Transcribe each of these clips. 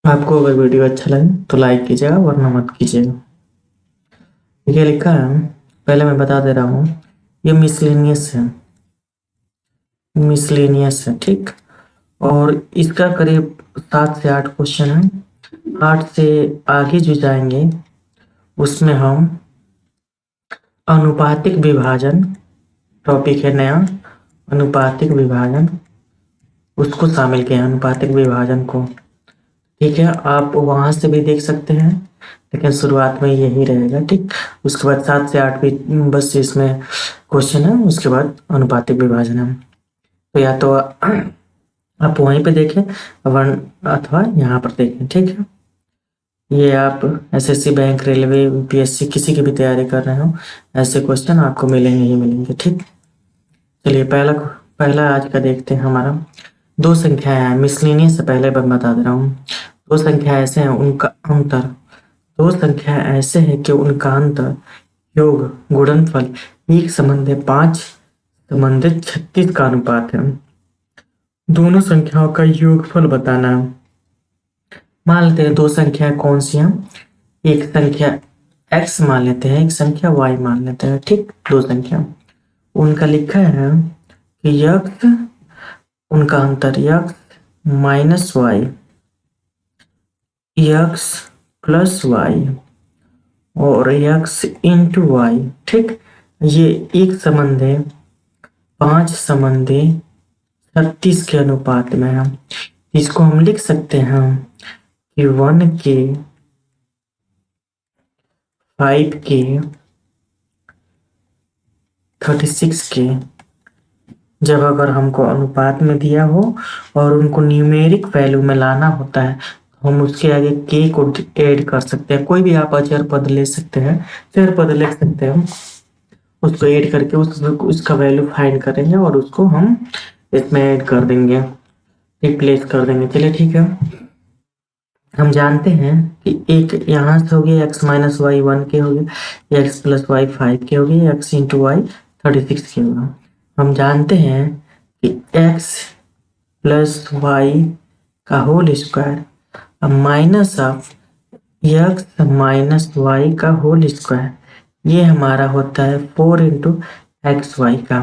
आपको अगर वीडियो अच्छा लगे तो लाइक कीजिएगा वरना मत कीजिएगा। देखिए लिखा है, पहले मैं बता दे रहा हूँ, ये मिसलेनियस है ठीक। और इसका करीब 7 से 8 क्वेश्चन है। 8 से आगे जो जाएंगे उसमें हम अनुपातिक विभाजन, टॉपिक है नया, अनुपातिक विभाजन, उसको शामिल किया है, अनुपातिक विभाजन को। ठीक है, आप वहां से भी देख सकते हैं लेकिन शुरुआत में यही रहेगा ठीक। उसके बाद 7 से 8 भी बस इसमें क्वेश्चन है, उसके बाद अनुपातिक विभाजन है। तो या तो आप वहीं पे देखें वर्ण अथवा यहाँ पर देखें ठीक है। ये आप एसएससी, बैंक, रेलवे, यूपीएससी किसी की भी तैयारी कर रहे हो, ऐसे क्वेश्चन आपको मिलेंगे ही मिलेंगे ठीक। चलिए पहला आज का देखते हैं हमारा। दो संख्याएं हैं, मिसलेनियस से पहले मैं बता दे रहा हूँ। दो संख्या ऐसे हैं उनका अंतर, दो संख्या ऐसे हैं कि उनका अंतर योग गुणनफल 1 संबंधित 5 संबंधित 36 का अनुपात है। दोनों संख्याओं का योगफल बताना है। मान लेते हैं दो संख्याएं कौन सी हैं, एक संख्या x मान लेते हैं, एक संख्या y मान लेते हैं ठीक। दो संख्या उनका लिखा है कि x, उनका अंतर x minus y, x plus y और x इंटू वाई ठीक। ये एक संबंध है 5 संबंध 36 के अनुपात में है। इसको हम लिख सकते हैं कि 1 के 5 के 36 के, जब अगर हमको अनुपात में दिया हो और उनको न्यूमेरिक वैल्यू में लाना होता है तो हम उसके आगे के को ऐड कर सकते हैं। कोई भी आप अचर पद ले सकते हैं, चर पद ले सकते हैं, उसको ऐड करके उसका वैल्यू फाइंड करेंगे और उसको हम इसमें ऐड कर देंगे, रिप्लेस कर देंगे। चलिए ठीक है, हम जानते हैं कि एक यहाँ से हो गया x माइनस वाई 1 के हो गया, x प्लस वाई 5 के हो गया, x इंटू वाई 36 के होगा। हम जानते हैं कि x प्लस वाई का whole square minus of x minus y का होल स्क्वायर, ये हमारा होता है 4 इंटू एक्स वाई का।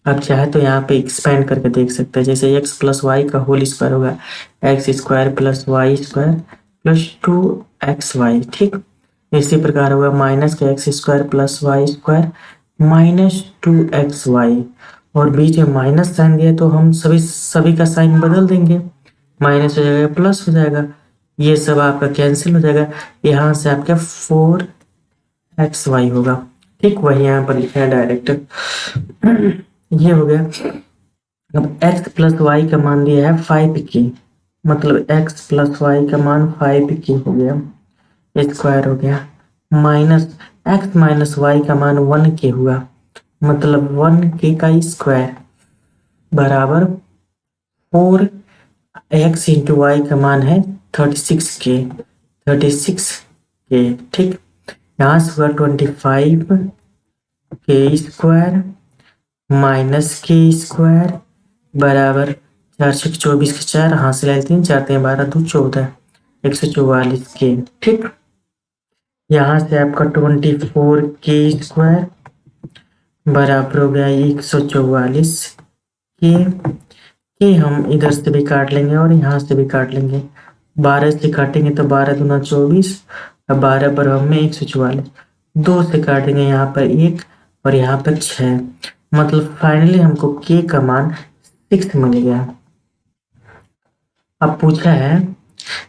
आप चाहे तो यहाँ पे एक्सपेंड करके देख सकते हैं, जैसे x प्लस वाई का होल स्क्वायर होगा x square plus y square plus 2xy ठीक। इसी प्रकार होगा माइनस का x square plus y square minus 2xy, और बीच में माइनस साइन दिया तो हम सभी का साइन बदल देंगे, माइनस हो जाएगा प्लस हो जाएगा, ये सब आपका कैंसिल हो जाएगा, यहाँ से आपका 4xy होगा ठीक। वही यहाँ पर लिखा है डायरेक्ट। ये हो गया। अब x प्लस वाई का मान दिया है 5 की, मतलब x प्लस वाई का मान 5 की हो गया, स्क्वायर हो गया, माइनस x माइनस वाई का मान 1 के हुआ, मतलब 1 के का स्क्वायर बराबर 4x इंटू वाई का मान है 36 के ठीक। यहाँ से हुआ 25 के स्क्वायर माइनस के स्क्वायर बराबर 424 के 4 हासिल है 3 4 3 12 2 14 144 के ठीक। यहाँ से आपका 24 के स्क्वायर बराबर हो गया 144 के हम इधर से भी काट लेंगे और यहाँ से भी काट लेंगे, 12 से काटेंगे तो 12 दूना 24 और 12 बराबर में 144, 2 से काटेंगे यहाँ पर 1 और यहाँ पर 6, मतलब फाइनली हमको के का मान 6 मिल गया। अब पूछा है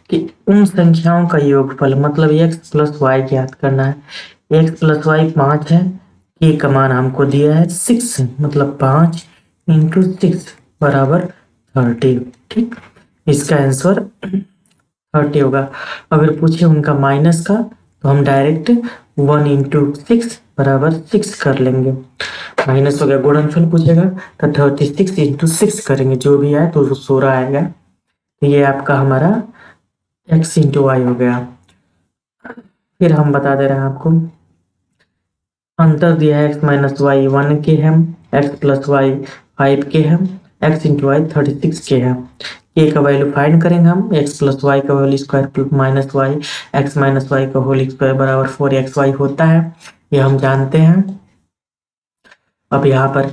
कि उन संख्याओं का योगफल, मतलब x प्लस वाई ज्ञात करना है। x प्लस वाई 5 है, के का मान हमको दिया है 6, मतलब 5 इंटू 6 बराबर 30 ठीक। इसका आंसर 30 होगा। अगर पूछे उनका माइनस का तो हम डायरेक्ट 1 इंटू 6 बराबर 6 कर लेंगे, माइनस हो गया। गुणनफल पूछेगा तो 36 इंटू 6 करेंगे, जो भी आए तो 16 आएगा। तो ये आपका हमारा x इंटू वाई हो गया। फिर हम बता दे रहे हैं आपको, अंतर दिया है x माइनस वाई 1 के है, x प्लस वाई 5 के है, x इंटू वाई 36k है। k का वैल्यू फाइंड करेंगे हम, x प्लस वाई का whole square minus y x minus y का होल स्क्वायर बराबर 4xy होता है, ये हम जानते हैं। अब यहाँ पर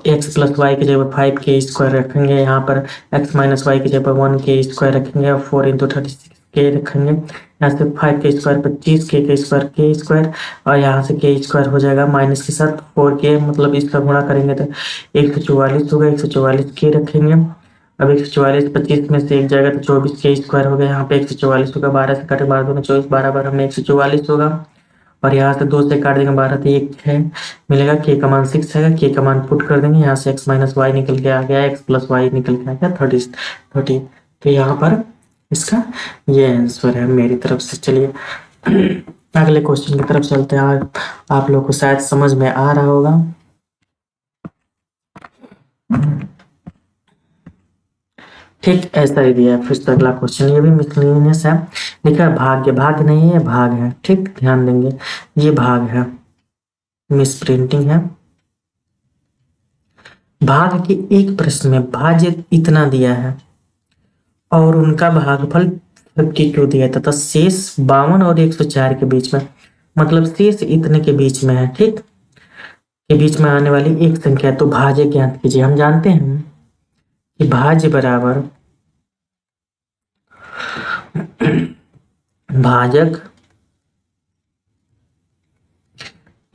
x प्लस वाई की जगह 5k² रखेंगे, यहाँ पर x माइनस वाई की जगह 1k² रखेंगे और 4 इंटू 36k रखेंगे। यहाँ से 5k² 25k के स्क्वायर k² और यहाँ से k² हो जाएगा माइनस के साथ 4k, मतलब इसका गुणा करेंगे तो 144 होगा, 144k रखेंगे। अब 144 25 में से एक जाएगा तो 24k² हो गया, यहाँ पे 144 होगा, 12 से काटे 12 दूनी 24, 12 12 में 144 होगा और यहाँ से 2 से काट देंगे 12 तो 1 है मिलेगा। k का मान 6 है, k का मान पुट कर देंगे, यहाँ से x माइनस वाई निकल के आ गया, x प्लस वाई निकल के आ गया 30। तो यहाँ पर इसका ये आंसर है मेरी तरफ से। चलिए अगले क्वेश्चन की तरफ चलते हैं। आप लोग को शायद समझ में आ रहा होगा। ठीक ऐसा ही दिया है। फिर से अगला क्वेश्चन, ये भी मिसलेनियस है, लिखा है भाग्य, भाग्य नहीं है भाग है, ठीक ध्यान देंगे, ये भाग है, मिस प्रिंटिंग है। भाग के एक प्रश्न में भाज्य इतना दिया है और उनका भागफल 52 दिया था, तथा शेष 52 और 104 के बीच में, मतलब शेष इतने के बीच में है, ठीक के बीच में आने वाली एक संख्या, तो भाज्य ज्ञात कीजिए। हम जानते हैं कि भाज्य बराबर भाजक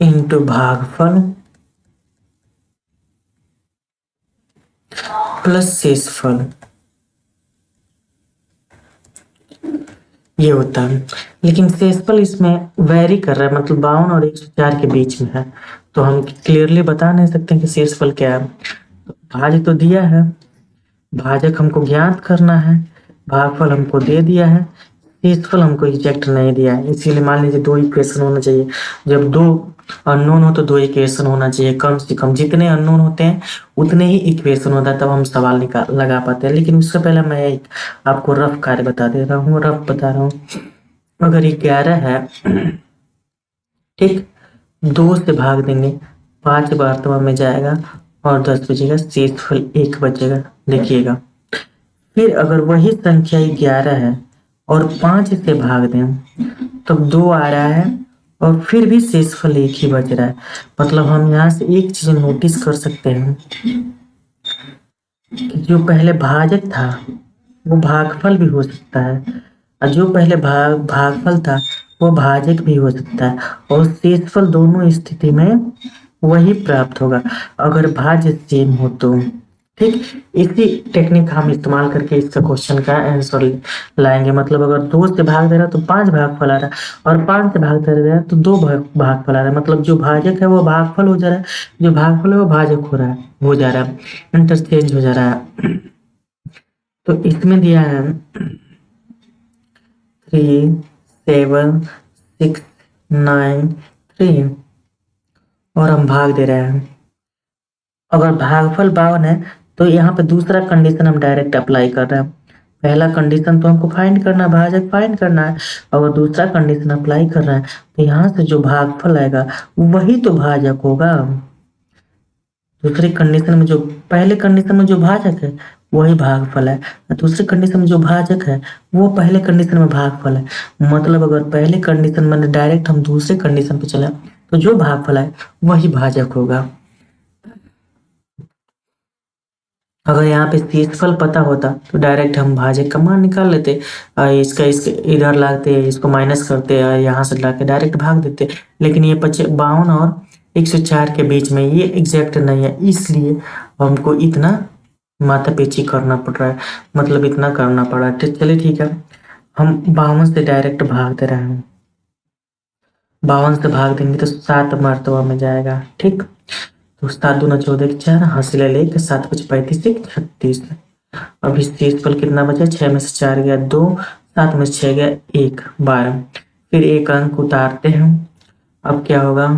इंटू भागफल प्लस शेषफल, ये होता है। लेकिन शेषफल इसमें वेरी कर रहा है, मतलब 52 और 104 के बीच में है, तो हम क्लियरली बता नहीं सकते कि शेषफल क्या है। भाज्य तो दिया है, भाजक हमको ज्ञात करना है, भागफल हमको दे दिया है, शेषफल हमको एग्जैक्ट नहीं दिया है। इसीलिए मान लीजिए 2 इक्वेशन होना चाहिए, जब 2 अननोन हो तो 2 इक्वेशन होना चाहिए, कम से कम जितने अननोन होते हैं उतने ही इक्वेशन होता है, तब हम सवाल निकाल लगा पाते हैं। लेकिन उससे पहले मैं एक आपको रफ कार्य बता दे रहा हूँ, रफ बता रहा हूँ। अगर 11 है, ठीक, 2 से भाग देंगे, 5 बार तो में जाएगा और 10 बचेगा, शेषफल 1 बचेगा, देखिएगा। फिर अगर वही संख्या 11 है और 5 से भाग दें तब 2 आ रहा है और फिर भी शेषफल 1 ही बच रहा है। मतलब हम यहाँ से एक चीज नोटिस कर सकते हैं कि जो पहले भाजक था वो भागफल भी हो सकता है, और जो पहले भागफल था वो भाजक भी हो सकता है, और शेषफल दोनों स्थिति में वही प्राप्त होगा अगर भाज्य सेम हो तो, ठीक। इसी टेक्निक हम इस्तेमाल करके इसका क्वेश्चन का आंसर लाएंगे। मतलब अगर 2 से भाग दे रहा है तो 5 भागफल आ रहा है, और 5 से भाग दे रहा है तो 2 भागफल आ रहा है। मतलब जो भाजक है वो भागफल हो जा रहा है, जो भागफल है वो भाजक हो जा रहा है, इंटरचेंज हो जा रहा है। तो इसमें दिया है 3 7 6 9 3 और हम भाग दे रहे हैं। अगर भागफल 52 है तो यहाँ पे दूसरा कंडीशन हम डायरेक्ट अप्लाई कर रहे हैं। पहला कंडीशन तो हमको फाइंड करना है, भाजक फाइंड करना है, और दूसरा कंडीशन अप्लाई कर रहा है, तो यहाँ से जो भागफल आएगा वही तो भाजक होगा। दूसरी कंडीशन में जो, पहले कंडीशन में जो भाजक है वही भागफल है, दूसरी कंडीशन में जो भाजक है वो पहले कंडीशन में भागफल है। मतलब अगर पहले कंडीशन में डायरेक्ट हम दूसरे कंडीशन पे चले तो जो भागफल है वही भाजक होगा। अगर यहाँ पे शेषफल पता होता तो डायरेक्ट हम भाजक का मान निकाल लेते, इसका इधर लाते, इसको माइनस करते, यहाँ से लाके डायरेक्ट भाग देते। लेकिन ये 52 और 104 के बीच में ये एग्जैक्ट नहीं है, इसलिए हमको इतना माथापेची करना पड़ रहा है, मतलब इतना करना पड़ा है। ठीक, चलिए ठीक है, हम 52 से डायरेक्ट भाग दे रहे हैं। 52 से भाग देंगे तो 7 मरतबा में जाएगा, ठीक। तो 7 दूना 14 के 4, हासिल लेके 7 5 35 36। अब इस शेषफल कितना बचा, 6 में से 4 गया 2, 7 में से 6 गया 1, 12। फिर एक अंक उतारते हैं, अब क्या होगा,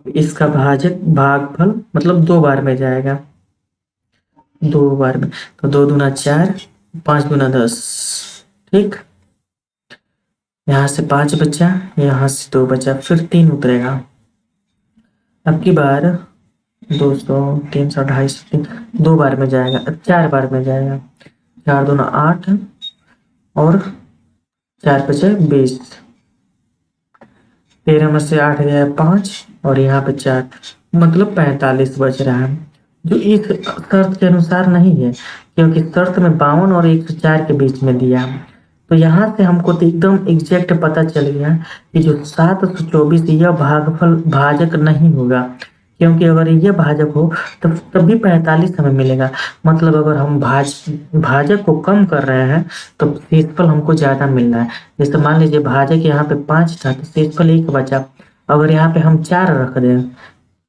इसका भाजक भागफल मतलब 2 बार में जाएगा, 2 बार में, तो 2 दूना 4, 5 दूना 10, ठीक। यहाँ से 5 बचा, यहाँ से 2 बचा, फिर 3 उतरेगा। अब की बार 200, 300, 250, 2 बार में जाएगा, 4 बार में जाएगा। 4 दूना 8 और 4 पचे 20। 13 में से 8 गया 5 और यहाँ पे 4, मतलब 45 बच रहा है, जो इस शर्त के अनुसार नहीं है, क्योंकि शर्त में 52 और 104 के बीच में दिया। तो यहाँ से हमको तो एकदम एग्जैक्ट पता चल गया कि जो 724 यह भागफल भाजक नहीं होगा, क्योंकि अगर यह भाजक हो तब भी 45 हमें मिलेगा। मतलब अगर हम भाजक को कम कर रहे हैं तो शेषफल हमको ज्यादा मिल रहा है। जैसे मान लीजिए भाजक यहाँ पे 5 था तो शेषफल 1 बचा। अगर यहाँ पे हम 4 रख दें,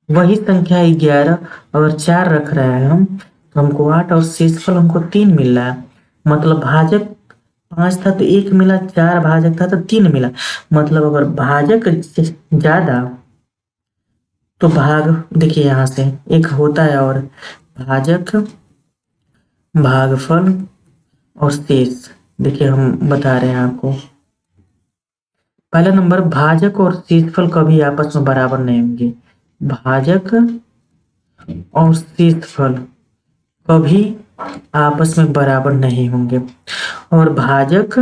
वही संख्या 11, अगर 4 रख रहे हैं हम तो हमको 8 और शेषफल हमको 3 मिल रहा है। मतलब भाजक 5 था तो 1 मिला, 4 भाजक था तो 3 मिला। मतलब अगर भाजक ज्यादा तो भाग, देखिए यहाँ से एक होता है और भाजक, भागफल और शेष। देखिए हम बता रहे हैं आपको, पहला नंबर, भाजक और शेषफल कभी आपस में बराबर नहीं होंगे। भाजक और शेषफल कभी आपस में बराबर नहीं होंगे, और भाजक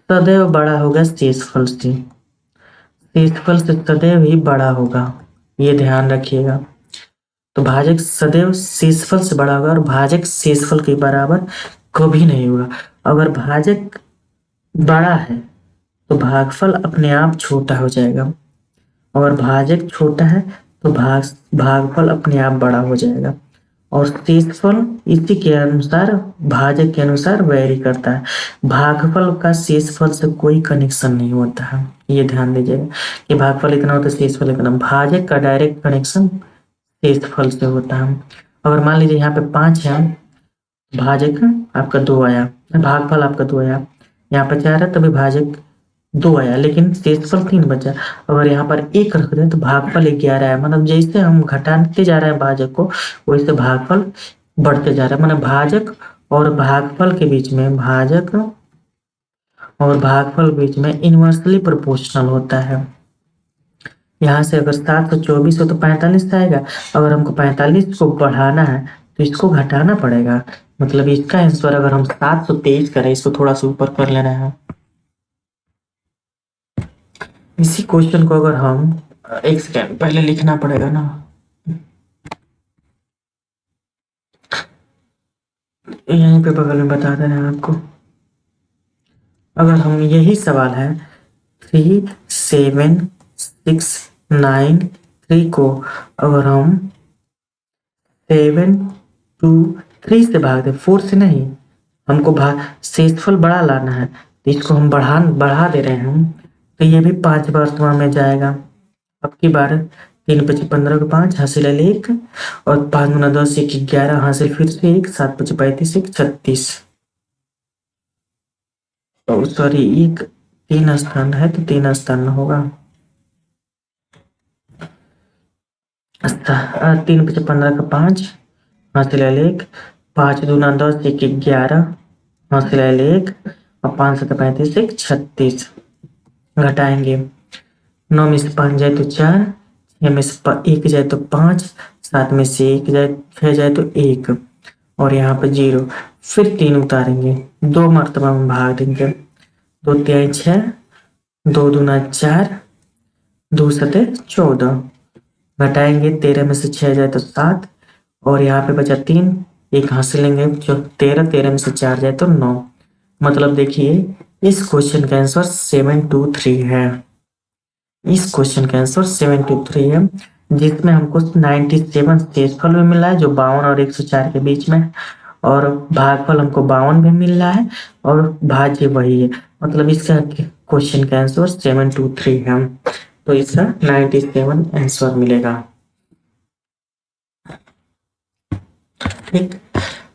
सदैव बड़ा होगा शेषफल से, शेषफल से सदैव ही बड़ा होगा, ये ध्यान रखिएगा। तो भाजक सदैव शेषफल से बड़ा होगा और भाजक शेषफल के बराबर कभी नहीं होगा। अगर भाजक बड़ा है तो भागफल अपने आप छोटा हो जाएगा, और भाजक छोटा है तो भागफल अपने आप बड़ा हो जाएगा। और शेषफल इसी के अनुसार, भाजक के अनुसार वेरी करता है। भागफल का शेषफल से कोई कनेक्शन नहीं होता है, ये ध्यान दीजिएगा कि भागफल इतना होता है शेषफल इतना। भाजक का डायरेक्ट कनेक्शन शेषफल से होता है। अगर मान लीजिए यहाँ पे 5 है, भाजक आपका 2 आया, भागफल आपका 2 आया, यहाँ पर 4 है तभी भाजक 2 आया, लेकिन शेषफल 3 बचा। अगर यहाँ पर 1 रख दें तो भागफल 11 है। मतलब जैसे हम घटाते जा रहे हैं भाजक को, वैसे भागफल बढ़ते जा रहा है। मतलब भाजक और भागफल के बीच में, भाजक और भागफल के बीच में इनवर्सली प्रोपोर्शनल होता है। यहाँ से अगर 724 हो तो 45 आएगा। अगर हमको 45 को बढ़ाना है तो इसको घटाना पड़ेगा। मतलब इसका आंसर अगर हम 723 करें, इसको थोड़ा सा ऊपर कर लेना है। इसी क्वेश्चन को अगर हम, एक सेकेंड पहले लिखना पड़ेगा ना, यहीं पे बगल में बता दे रहे हैं आपको। अगर हम, यही सवाल है 3769 को अगर हम 723 से भाग दे, 4 से नहीं, हमको भाग शेषफल बड़ा लाना है तो इसको हम बढ़ा दे रहे हैं हम, तो ये भी 5 बार में जाएगा। अब की बार 3 पचे 15 को 5 हासिल है 1, और 5 गुना 10 1 11 हासिल फिर से 1, 7 पचे 35 1 36। सॉरी, एक 3 स्थान है तो 3 स्थान होगा। 3 पचे 15 का 5 हासिल है 1, 5 दूना 10 1 11 हासिल है 1, और 5 7 35 1 36। घटाएंगे, 9 में से 5 जाए तो 4, 6 में से 1 जाए तो 5, 7 में से 1 जाए 6 जाए तो 1, और यहाँ पे 0। फिर 3 उतारेंगे, 2 मरतबा में भाग देंगे, 2 तिहाई 6, 2 दूना 4, 2 सते 14। घटाएंगे, 13 में से 6 जाए तो 7, और यहाँ पे बचा 3, 1 हासिल लेंगे जो 13, 13 में से 4 जाए तो 9। मतलब देखिए इस क्वेश्चन का आंसर 723 है। इस क्वेश्चन का आंसर 723 है, जिसमें हमको 97 शेषफल में मिला है जो 52 और 104 के बीच में, और भागफल हमको 52 भी मिल रहा है, और भाज्य वही है। मतलब इसका क्वेश्चन का आंसर 723 है, तो इसका 97 आंसर मिलेगा। ठीक,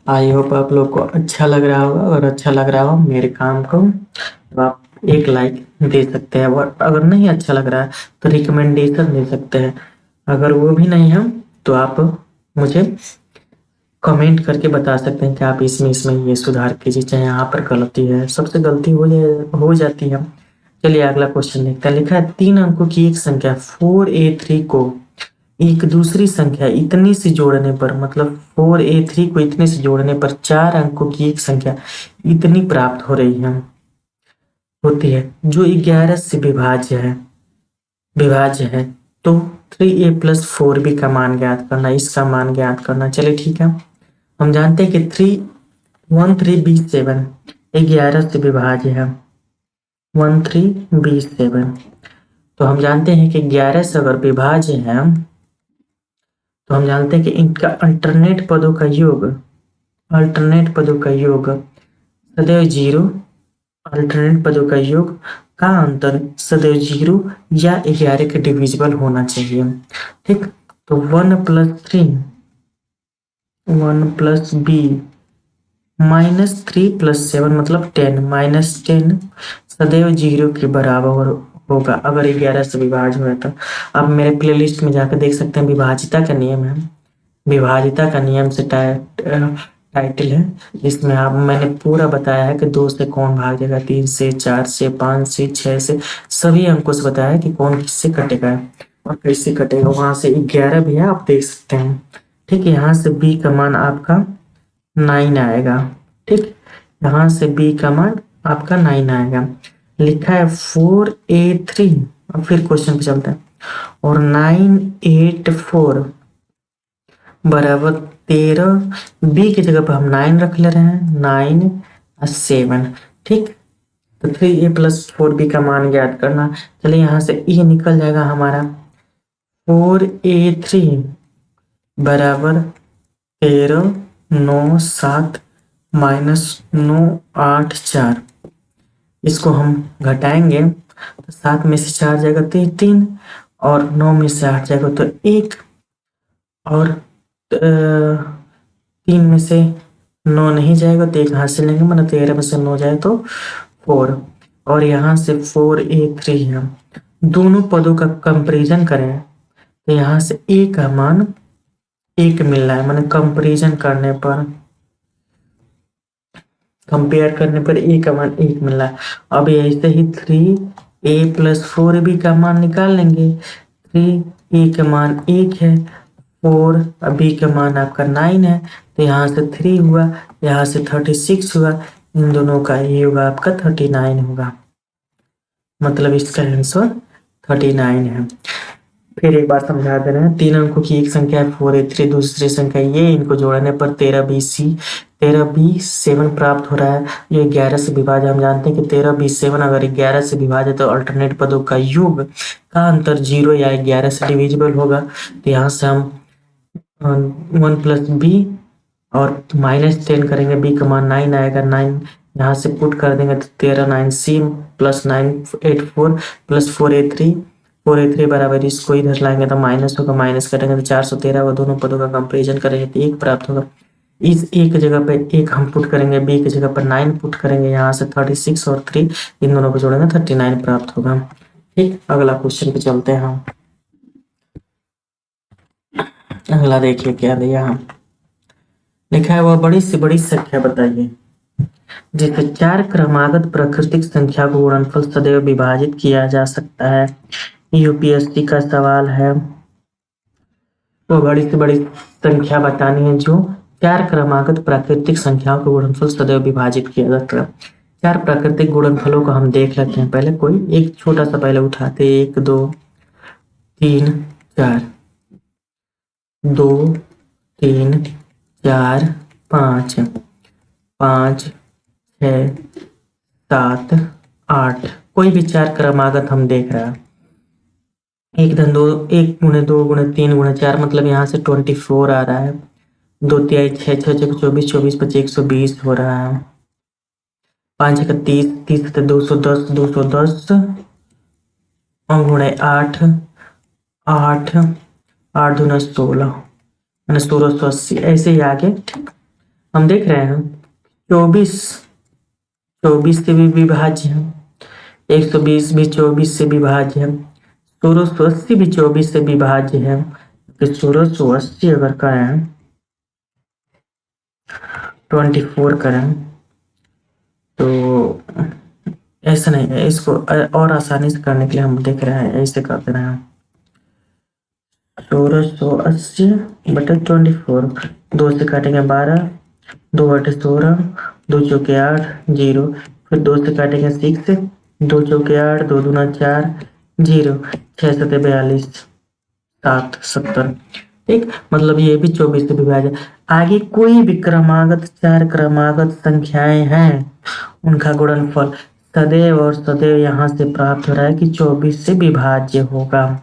आई होप आप लोग को अच्छा लग रहा होगा। अगर अच्छा लग रहा हो मेरे काम को तो आप एक लाइक दे सकते हैं, और अगर नहीं अच्छा लग रहा है तो रिकमेंडेशन दे सकते हैं। अगर वो भी नहीं है तो आप मुझे कमेंट करके बता सकते हैं कि आप इसमें ये सुधार कीजिए, चाहे यहाँ पर गलती है, सबसे गलती हो जाती है। चलिए अगला क्वेश्चन देखते हैं। लिखा है 3 अंकों की एक संख्या 4a3 को एक दूसरी संख्या इतनी से जोड़ने पर, मतलब 4a3 को इतने से जोड़ने पर 4 अंकों की एक संख्या इतनी प्राप्त हो रही है, होती है, जो 11 से विभाज्य है। तो 3a + 4b का मान ज्ञात करना, इसका मान ज्ञात करना। चलिए ठीक है, हम जानते हैं कि 13b7 11 से विभाज्य है, 13b7। तो हम जानते हैं कि 11 से अगर विभाज्य है तो हम जानते हैं कि इनका अल्टरनेट पदों का योग सदैव 0, अल्टरनेट पदों का योग का अंतर सदैव 0 या 11 के डिविजिबल होना चाहिए। ठीक, तो 1 + 3 1 + b -3 + 7 मतलब 10 -10 सदैव 0 के बराबर होगा अगर 11 से विभाज्य हुआ तो। अब मेरे प्लेलिस्ट में जाकर देख सकते हैं, विभाजिता का नियम है, विभाजिता का नियम से टाइटल है, इसमें आप मैंने पूरा बताया है कि 2 से कौन भागेगा, 3 से, 4 से, 5 से, 6 से, सभी अंकों से बताया है कि कौन किससे कटेगा और कैसे कटेगा। वहां से 11 भी है, आप देख सकते हैं। ठीक है, यहाँ से b का मान आपका 9 आएगा। ठीक, यहाँ से b का मान आपका 9 आएगा। लिखा है 4a3, अब फिर क्वेश्चन पे चलते हैं, और 984 बराबर 13, बी की जगह पर हम 9 रख ले रहे हैं, 9 और 7। ठीक, तो 3a + 4b का मान ज्ञात करना। चलिए यहाँ से e निकल जाएगा हमारा, 4a3 बराबर 13 9 7 -9 8 4। इसको हम घटाएंगे तो 7 में से 4 जाएगा तो 3, और 9 में से 8 जाएगा तो 1, और 3 में से 9 नहीं जाएगा तो 1 हाथ से लेंगे, मतलब 13 में से 9 जाए तो 4, और यहाँ से 4a3 है। दोनों पदों का कंपेरिजन करें तो यहाँ से a का मान 1 मिल रहा है, मैंने कंपेरिजन करने पर, कंपेयर करने पर a का मान 1 मिल रहा है। अब ऐसे ही 3a + 4b का मान निकाल लेंगे। 3a का मान 1 है, 4 b का मान आपका 9 है, तो यहाँ से 3 हुआ, यहाँ से 36 हुआ, इन दोनों का ये होगा आपका 39 होगा, मतलब इसका आंसर 39 है। फिर एक बार समझा दे रहे हैं, 3 अंकों की एक संख्या है 4a3, दूसरी संख्या ये, इनको जोड़ने पर 13b7 प्राप्त हो रहा है, जो 11 से विभाज्य। हम जानते हैं कि 13b7 अगर 11 से विभाज्य तो अल्टरनेट पदों का योग का अंतर 0 या 11 से डिविजिबल होगा। तो यहाँ से हम 1 + b और -10 करेंगे, b का मान 9 आएगा, 9 यहाँ से पुट कर देंगे तो 13 9 c + 984 + 4a3 बराबर, इसको इधर लाएंगे तो माइनस होगा, माइनस करेंगे तो 413 होगा, दोनों पदों का कंपेरिजन करेंगे तो 1 प्राप्त होगा। इस एक जगह पे 1 हम पुट करेंगे, b की जगह पर 9 पुट करेंगे, यहाँ से 36 और 3 इन दोनों को जोड़ेंगे 39 प्राप्त होगा। ठीक, अगला क्वेश्चन पे चलते हैं हम। अगला देखिए क्या दिया हम, लिखा है वह बड़ी से बड़ी संख्या बताइए जिसे 4 क्रमागत प्राकृतिक संख्या को गुणनफल सदैव विभाजित किया जा सकता है। यूपीएससी का सवाल है, वो बड़ी से बड़ी संख्या बतानी है जो 4 क्रमागत प्राकृतिक संख्याओं को गुणनफल सदैव विभाजित किया जाता है। 4 प्राकृतिक गुणनफलों को हम देख लेते हैं, पहले कोई एक छोटा सा पहले उठाते, 1 2 3 4, 2 3 4 5 5 6 7 8, कोई भी 4 क्रमागत हम देख रहे हैं, 1 धन 2, 1 गुणे 2 गुणे 3 गुणे 4, मतलब यहाँ से 24 आ रहा है, 2 तिहाई 6 6 24 24 25 120 हो रहा है, 5 31 30 210 210 गुणे 8 8 8 दूना 16 मैंने 1680, ऐसे ही आगे। ठीक, हम देख रहे हैं 24 24 से भी विभाज्य है, 120 भी 24 से विभाज्य है, 1680 भी 24 से विभाज्य है। तो 1680 अगर करें 24 करें तो ऐसा नहीं है, इसको और आसानी से करने के लिए हम देख रहे हैं, ऐसे करते रहे हैं, 1680/24। 2 से काटेंगे 12, 2/16, 2 चौके 8, 0। फिर 2 से काटेंगे 6, 2 चौके 8, 2 दूना 4, 0। 6 सते 42, 7 70। ठीक, मतलब ये भी 24 से विभाज्य। आगे कोई भी क्रमागत 4 क्रमागत संख्याएं हैं, उनका गुणनफल सदैव और सदैव यहाँ से प्राप्त हो रहा है कि 24 से विभाज्य होगा।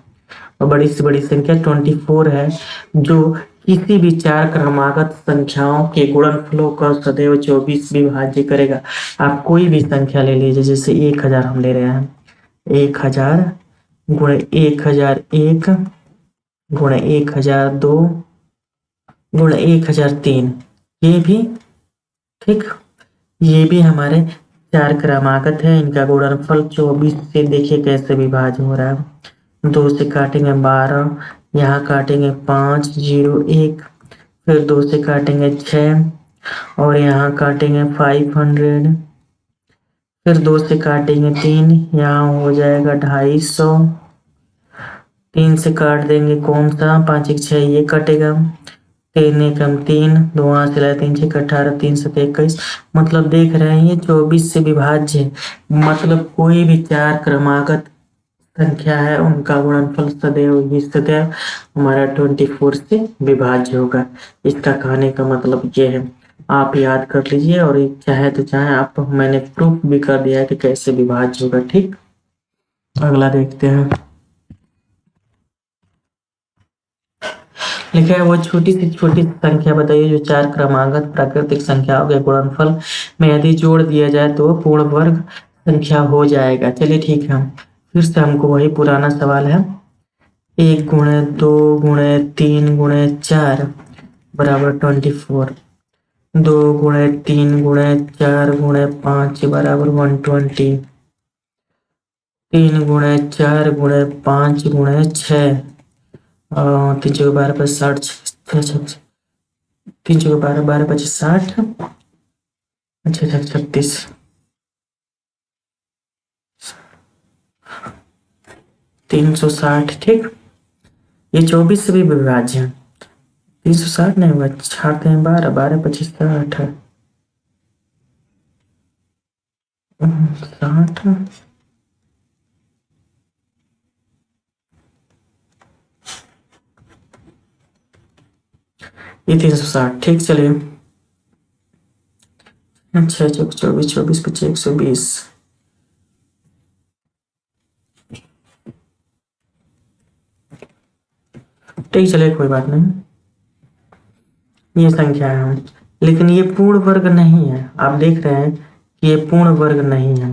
और बड़ी से बड़ी संख्या 24 है, जो किसी भी 4 क्रमागत संख्याओं के गुणनफलों का सदैव 24 विभाज्य करेगा। आप कोई भी संख्या ले लीजिए, जैसे 1000 हम ले रहे हैं, 1000 गुणे 1001 गुणे 1002 गुणे 1003, ये भी ठीक, ये भी हमारे 4 क्रमागत है। इनका गुणनफल 24 से देखिए कैसे विभाज्य हो रहा है। 2 से काटेंगे 12, यहाँ काटेंगे 5, 0 1, फिर 2 से काटेंगे 6 और यहाँ काटेंगे 500, फिर 2 से काटेंगे 3, यहाँ हो जाएगा 250। 3 से काट देंगे कौन सा, 5 1 6, ये कटेगा। 3 1 3, 2 हाथ से लाए 3 6 18, 3 7 21। मतलब देख रहे हैं ये 24 से विभाज्य है। मतलब कोई भी 4 क्रमागत संख्या है, उनका गुणनफल सदैव ही सदैव हमारा 24 से विभाज्य होगा। इसका कहने का मतलब ये है, आप याद कर लीजिए। और चाहे तो चाहे आप, मैंने प्रूफ भी कर दिया है कि कैसे विभाज्य होगा। ठीक, अगला देखते हैं। लिखा है वो छोटी से छोटी संख्या बताइए जो 4 क्रमागत प्राकृतिक संख्याओं के गुणनफल में यदि जोड़ दिया जाए तो पूर्ण वर्ग संख्या हो जाएगा। चलिए ठीक है, फिर से हमको वही पुराना सवाल है। 1 गुणे 2 गुणे 3 गुणे 4 बराबर 24। 2 गुणे 3 गुणे 4 गुणे 5 बराबर 120। 3 गुणे 4 गुणे 5 गुणे 6, 3 चौके 12 25 60, 3 चौके 12 12 25 60, अच्छा 36, 360। ठीक, ये 24 से भी विभाज्य है। 360 नहीं हुआ, छाड़ते हैं 12 12 25 60, 60, ये 360। ठीक, चलिए, अच्छा 24 24 25 120। ठीक, चलिए कोई बात नहीं, ये संख्या है, लेकिन ये पूर्ण वर्ग नहीं है। आप देख रहे हैं कि ये पूर्ण वर्ग नहीं है।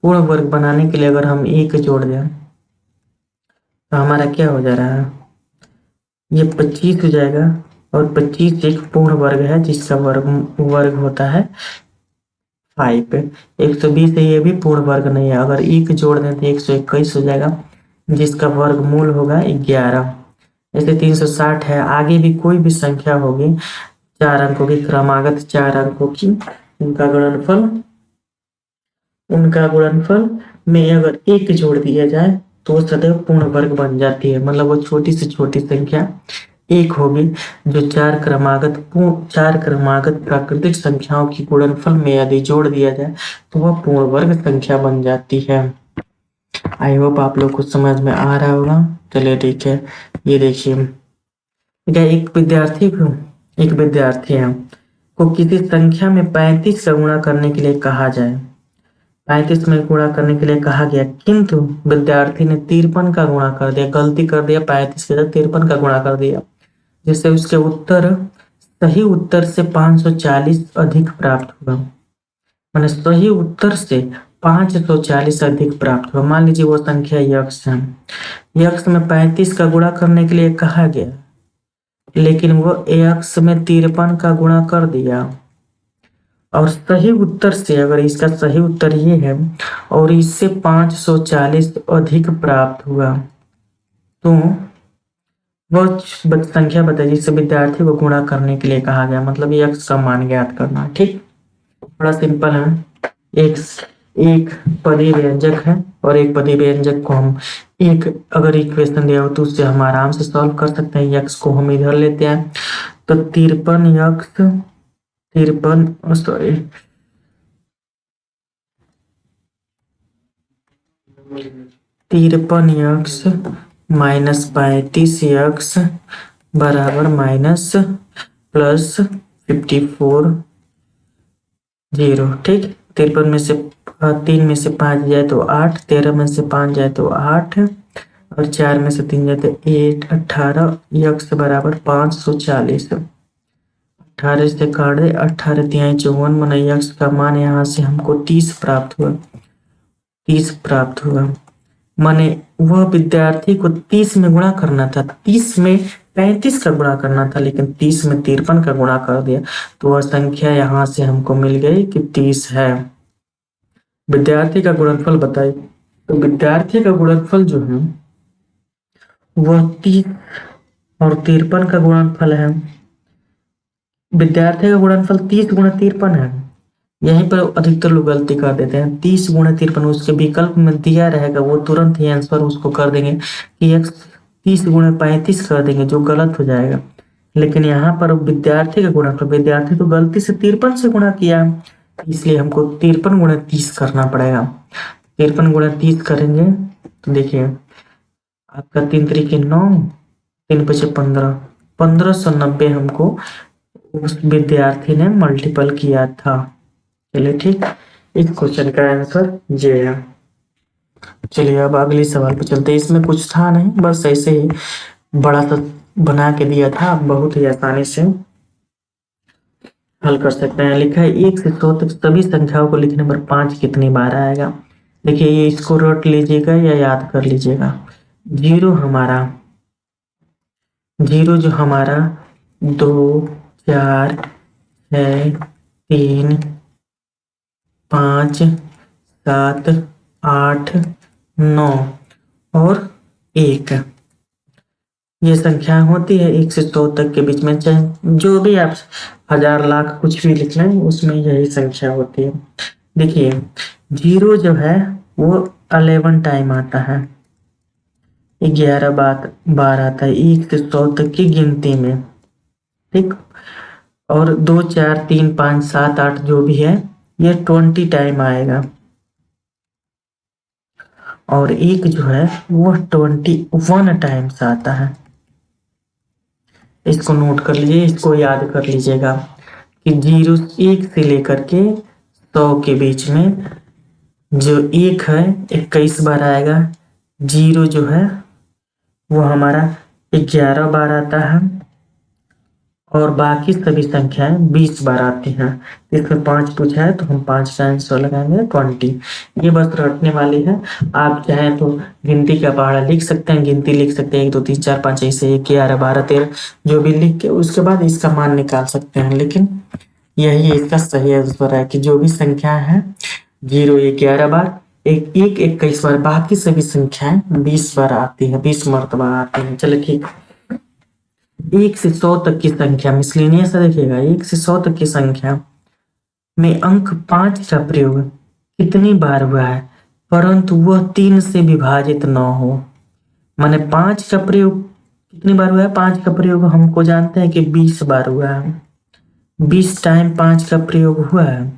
पूर्ण वर्ग बनाने के लिए अगर हम 1 जोड़ दें तो हमारा क्या हो जा रहा है, ये 25 हो जाएगा। और 25 एक पूर्ण वर्ग है जिसका वर्ग होता है 5। 120 है, ये भी पूर्ण वर्ग नहीं है। अगर 1 जोड़ दें तो 121 हो जाएगा जिसका वर्गमूल होगा 11। ऐसे 360 है। आगे भी कोई भी संख्या होगी 4 अंकों की, क्रमागत 4 अंकों की, उनका गुणनफल में अगर 1 जोड़ दिया जाए तो सदैव पूर्ण वर्ग बन जाती है। मतलब वो छोटी से छोटी संख्या 1 होगी जो 4 क्रमागत प्राकृतिक संख्याओं की गुणनफल में यदि जोड़ दिया जाए तो वह पूर्ण वर्ग संख्या बन जाती है। आई होप आप लोग को समझ में आ रहा होगा। चलिए ठीक है, ये देखिए, एक विद्यार्थी है को किसी संख्या में 35 का गुणा करने के लिए कहा जाए। 35 में गुणा करने के लिए कहा गया, किंतु विद्यार्थी ने 53 का गुणा कर दिया, गलती कर दिया, 35 के साथ 53 का गुणा कर दिया, जिससे उसके सही उत्तर से 540 अधिक प्राप्त हुआ। मैंने सही उत्तर से 540 अधिक प्राप्त हुआ। मान लीजिए वो संख्या यक्स है, यक्स में 35 का गुणा करने के लिए कहा गया, लेकिन वो यक्स में 53 का गुणा कर दिया। और सही उत्तर से, अगर इसका सही उत्तर ये है और इससे 540 अधिक प्राप्त हुआ, तो वह संख्या बताइए जिससे विद्यार्थी को गुणा करने के लिए कहा गया। मतलब यक्स का मान ज्ञात करना। ठीक, बड़ा सिंपल है। एक पदीय व्यंजक है और एक पदीय व्यंजक को हम एक अगर इक्वेशन दिया हो तो उससे हम आराम से सॉल्व कर सकते हैं। यक्स को हम इधर लेते हैं तो 53 माइनस 35 बराबर माइनस प्लस 54 0। ठीक, 53 में से 3 में से 5 जाए तो 8, 13 में से 5 जाए तो 8 और 4 में से 3 जाए तो 8, 18 यक्स बराबर 540। 18 से काट दे, 18 तिहाई 54 मन यक्स का मान यहाँ से हमको 30 प्राप्त हुआ। 30 प्राप्त हुआ माने वह विद्यार्थी को 30 में गुणा करना था, 30 में 35 का गुणा करना था, लेकिन 30 में 53 का गुणा कर दिया तो वह संख्या यहाँ से हमको मिल गई कि 30 है। विद्यार्थी का गुणनफल बताइए। तो विद्यार्थी का गुणनफल जो है वह 30 और 53 का गुणनफल है। विद्यार्थी का गुणनफल 30 गुणा 53 है। यहीं पर अधिकतर लोग गलती कर देते हैं। 30 गुणा 53 उसके विकल्प में दिया रहेगा, वो तुरंत ही आंसर उसको कर देंगे कि x 30 गुणा 35 कर देंगे, जो गलत हो जाएगा। लेकिन यहाँ पर विद्यार्थी का गुणनफल, विद्यार्थी तो गलती से 53 से गुणा किया, इसलिए हमको 53 गुणा 30 करना पड़ेगा। 53 गुणा 30 करेंगे तो देखिए आपका 3 तरीके 9, 3 पचे 15, 1590 हमको उस विद्यार्थी ने मल्टीपल किया था। चलिए ठीक, इस क्वेश्चन का आंसर ये है। चलिए अब अगले सवाल पे चलते हैं। इसमें कुछ था नहीं, बस ऐसे ही बड़ा सा बना के दिया था, आप बहुत ही आसानी से हल कर सकते हैं। लिखा है 1 से 100 तक सभी संख्याओं को लिखने पर 5 कितनी बार आएगा। देखिए ये इसको रट लीजिएगा या याद कर लीजिएगा। जीरो जो हमारा 2, 4, 6, 3, 5, 7, 8, 9 और 1, ये संख्या होती है 1 से 100 तक के बीच में। चाहे जो भी आप 1000 लाख कुछ भी लिख लें उसमें यही संख्या होती है। देखिए जीरो जो है वो 11 टाइम आता है, 11 बार आता है 1 से 100 तक की गिनती में। ठीक, और 2, 4, 3, 5, 7, 8 जो भी है ये 20 टाइम आएगा और एक जो है वो 21 टाइम्स आता है। इसको नोट कर लीजिए, इसको याद कर लीजिएगा कि 1 से लेकर के 100 के बीच में जो 1 है 21 बार आएगा। 0 जो है वो हमारा 11 बार आता है और बाकी सभी संख्याएं 20 बार आती हैं। इसमें 5 पूछा है तो हम 5 का आंसर लगाएंगे 20। ये बस रटने वाली है। आप चाहें तो गिनती का पहाड़ा लिख सकते हैं, गिनती लिख सकते हैं 1, 2, 3, 4, 5 ऐसे 1, 11, 12, 13 जो भी लिख के उसके बाद इसका मान निकाल सकते हैं। लेकिन यही इसका सही आंसर है कि जो भी संख्या है 0 11 बार, 1 21 बार, बाकी सभी संख्याएं 20 बार आती है, 20 मर्तबा आती है। चलिए ठीक, 1 से 100 तक की संख्या मिसलेनियस देखिएगा। 1 से 100 तक की संख्या में अंक 5 का प्रयोग कितनी बार हुआ है परंतु वह 3 से विभाजित न हो। माने 5 का प्रयोग कितनी बार हुआ है, 5 का प्रयोग हमको जानते हैं कि 20 बार हुआ है, 20 टाइम 5 का प्रयोग हुआ है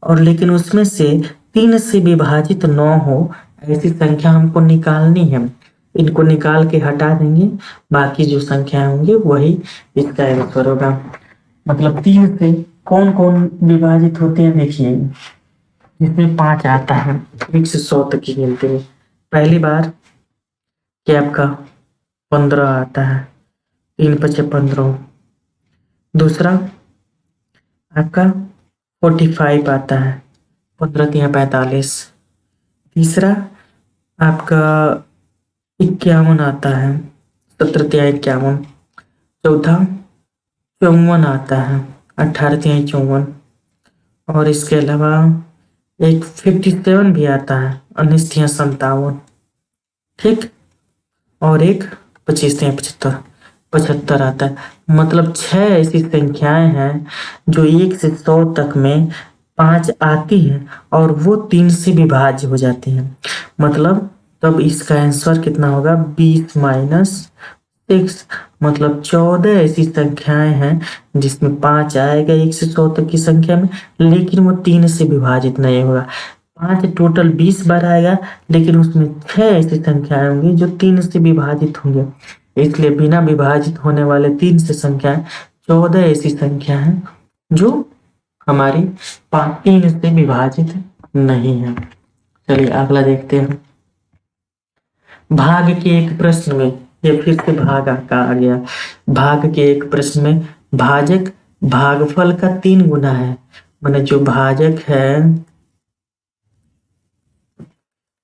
और लेकिन उसमें से 3 से विभाजित न हो ऐसी संख्या हमको निकालनी है। इनको निकाल के हटा देंगे, बाकी जो संख्याएं होंगी वही इसका आंसर होगा। मतलब 3 से कौन कौन विभाजित होते हैं देखिए, जिसमें 5 आता है 1 से 100 तक की गिनती में। पहली बार क्या आपका 15 आता है, 3 पचे 15। दूसरा आपका 45 आता है, 15 तिया 45। तीसरा आपका 51 आता है, 17 तिया 51। चौथा 54 आता है, 18 तिया 54। और इसके अलावा एक 57 भी आता है, 19 तिया 57। ठीक, और एक 25 तिया 75 आता है। मतलब 6 ऐसी संख्याएं हैं जो 1 से 100 तक में 5 आती हैं और वो 3 से विभाज्य हो जाती हैं। मतलब तब इसका आंसर कितना होगा, 20 माइनस 6। मतलब 14 ऐसी संख्याएं हैं जिसमें 5 आएगा 1 से 100 तक की संख्या में, लेकिन वो 3 से विभाजित नहीं होगा। 5 टोटल 20 बार आएगा, लेकिन उसमें 6 ऐसी संख्याएं होंगी जो 3 से विभाजित होंगे। इसलिए बिना विभाजित होने वाले 3 से संख्याएं 14 ऐसी संख्या हैं जो हमारी 3 से विभाजित नहीं है। चलिए अगला देखते हैं। भाग के एक प्रश्न में, ये फिर से भाग का आ गया। भाग के एक प्रश्न में भाजक भागफल का 3 गुना है। माने जो भाजक है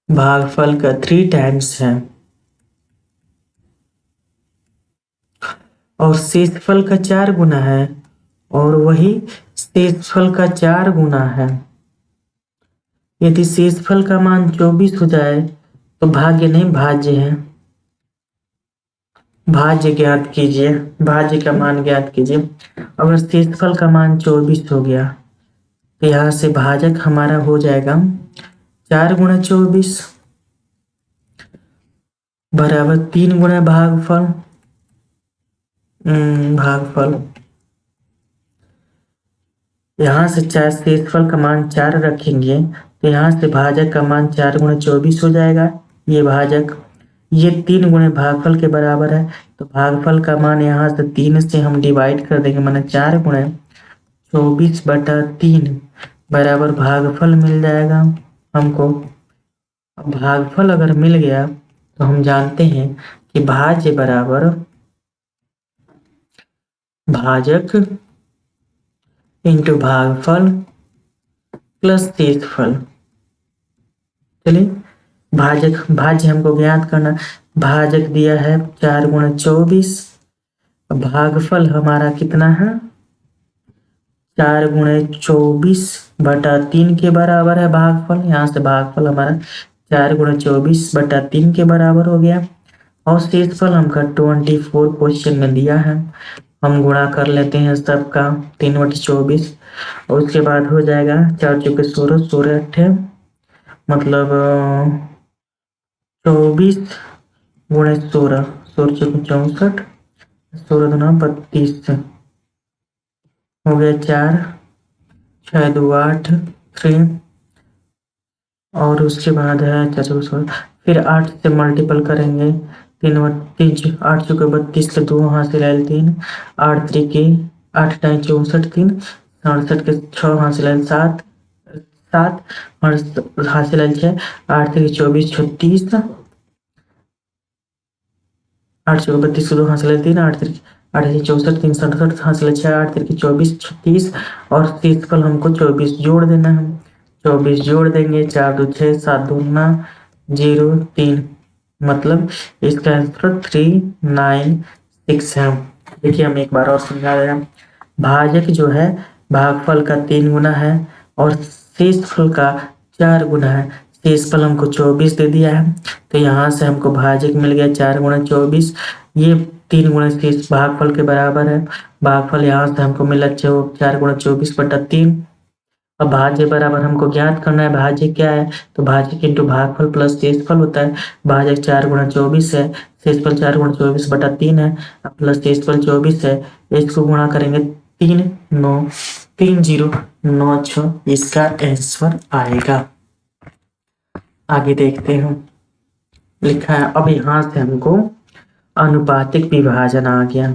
भागफल का 3 टाइम्स है और शेषफल का 4 गुना है, और वही शेषफल का 4 गुना है। यदि शेषफल का मान 24 हो जाए तो भाज्य नहीं भाज्य है। भाज्य ज्ञात कीजिए, भाज्य का मान ज्ञात कीजिए। अगर शेषफल का मान 24 हो गया तो यहाँ से भाजक हमारा हो जाएगा 4 गुणा 24 बराबर 3 गुणा भागफल। भागफल यहाँ से 4 शेषफल का मान 4 रखेंगे तो यहाँ से भाजक का मान 4 गुणा 24 हो जाएगा। ये भाजक, ये 3 गुणे भागफल के बराबर है, तो भागफल का मान यहाँ से 3 से हम डिवाइड कर देंगे, माने 4 गुणे 24/3 बराबर भागफल मिल जाएगा हमको। अब भागफल अगर मिल गया तो हम जानते हैं कि भाज्य बराबर भाजक इंटू भागफल प्लस शेषफल। चलिए भाज्य हमको ज्ञात करना। भाजक दिया है 4 गुणा 24, भागफल हमारा कितना है 4 गुणे 24/3 के बराबर है भागफल। यहाँ से भागफल हमारा 4 गुणा 24/3 के बराबर हो गया। और शेषफल हमका 24 क्वेश्चन में दिया है, हम गुणा कर लेते हैं सबका 3/24 और उसके बाद हो जाएगा 4 चौके 16, 16 अट्ठे मतलब 24 गुणे 16, 16 चौके 64, 16 दूना 32 हो गया 4, 6 2 8 3 और उसके बाद है 4 चौके 16, फिर 8 से मल्टीपल करेंगे 3 8 चौके 32 के 2 हाथ से लाए 3, 8 त्रिके 8 टाइम 64 3, 67 के 6 हाथ से लाए 7 7 और हाथ से लाए 6, 8 त्रिके 24 36, 8 चौके 32 के 2 हाथ से लाए 3, 8 त्रिके 8 से 64 3 67 हाथ से लाए 6, 8 त्रिके 24 36 और शेषफल हमको 24 जोड़ देना है। 24 जोड़ देंगे 4 2 6 7 2 9 0 3, मतलब इसका आंसर 396 है। देखिए हम एक बार और समझा रहे हैं। भाजक जो है भागफल का 3 गुना है और शेषफल का 4 गुना है। शेषफल हमको 24 दे दिया है, तो यहाँ से हमको भाजक मिल गया 4 गुणा 24, ये 3 गुणा शेष भागफल के बराबर है। भागफल यहाँ से हमको मिला 4 गुणा 24/3। अब भाज्य बराबर हमको ज्ञात करना है, भाज्य क्या है, तो भाज्य इंटू भागफल प्लस शेषफल होता है। भाजक 4 गुणा 24 है, शेषफल 4 गुणा 24/3 है, प्लस शेषफल 24 है, इसको गुणा करेंगे 3096 इसका आंसर आएगा। आगे देखते हैं, लिखा है अब यहाँ से हमको अनुपातिक विभाजन आ गया,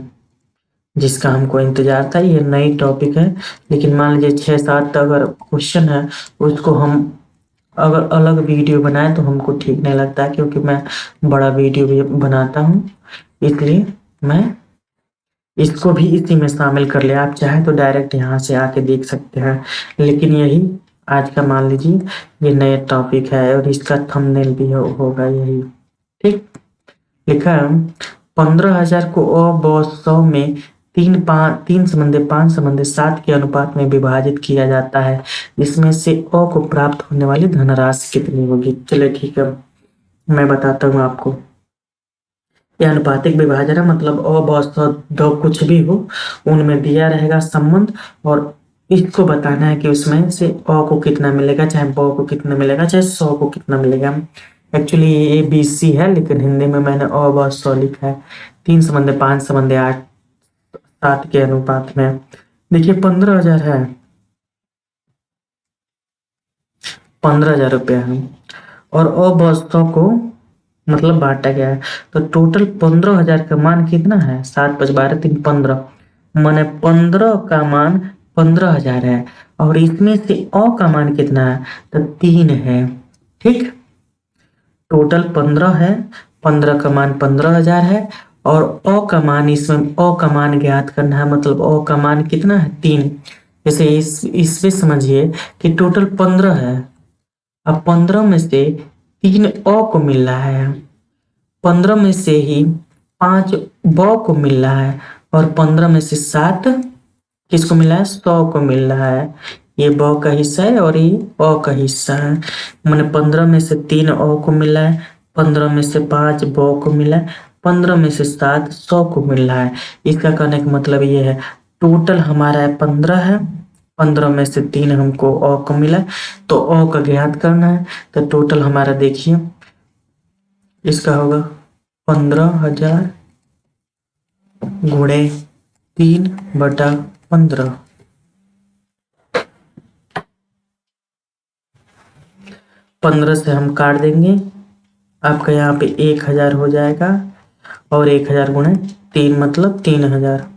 जिसका हमको इंतजार था। ये नई टॉपिक है, लेकिन मान लीजिए 6-7 अगर क्वेश्चन है उसको हम अगर अलग वीडियो बनाए तो हमको ठीक नहीं लगता है, क्योंकि मैं बड़ा वीडियो भी बनाता हूँ, इसलिए मैं इसको भी इसी में शामिल कर लिया। आप चाहे तो डायरेक्ट यहाँ से आके देख सकते हैं, लेकिन यही आज का मान लीजिए ये नया टॉपिक है और इसका थंबनेल भी होगा यही। ठीक, लिखा है 15,000 को अ ब 100 में 3/5 के अनुपात में विभाजित किया जाता है। इसमें से अ को प्राप्त होने वाली धनराशि कितनी होगी। चलिए ठीक है, मैं बताता हूँ आपको। यह अनुपातिक विभाजन है, मतलब अ ब 100 कुछ भी हो उनमें दिया रहेगा संबंध और इसको बताना है कि उसमें से अ को कितना मिलेगा, चाहे ब को कितना मिलेगा, चाहे 100 को कितना मिलेगा। एक्चुअली ये ABC है, लेकिन हिंदी में मैंने अ ब 100 लिखा है। 3 समंदे 5 समंदे 8 7 के अनुपात में। देखिए 15,000 है, 15,000 रुपया है, और अ ब 100 को मतलब बांटा गया है, तो टोटल 15,000 का मान कितना है? 7 5 12 3 15, माने 15 का मान 15,000 है, और इसमें से अ का मान कितना है? तो 3 है। ठीक, टोटल 15 है, 15 का मान 15,000 है, और अ का मान, इसमें अ का मान ज्ञात करना है, मतलब अ का मान कितना है? 3। जैसे इसमें समझिए कि टोटल 15 है, अब 15 में से 3 अ को मिल रहा है, 15 में से ही 5 ब को मिल रहा है, और 15 में से 7 किसको मिला है? 100 को मिल रहा है। ये ब का हिस्सा है और ये अ का हिस्सा है। मैंने 15 में से 3 अ को मिला है, 15 में से 5 ब को मिला है, 15 में से 7 100 को मिल रहा है। इसका कहने का मतलब ये है, टोटल हमारा 15 है, 15 में से 3 हमको अ को मिला है, तो अ का ज्ञात करना है। तो टोटल हमारा देखिए इसका होगा 15,000 गुणे 3/15। 15 से हम काट देंगे, आपका यहाँ पे 1,000 हो जाएगा, और 1,000 गुणे 3 मतलब 3,000।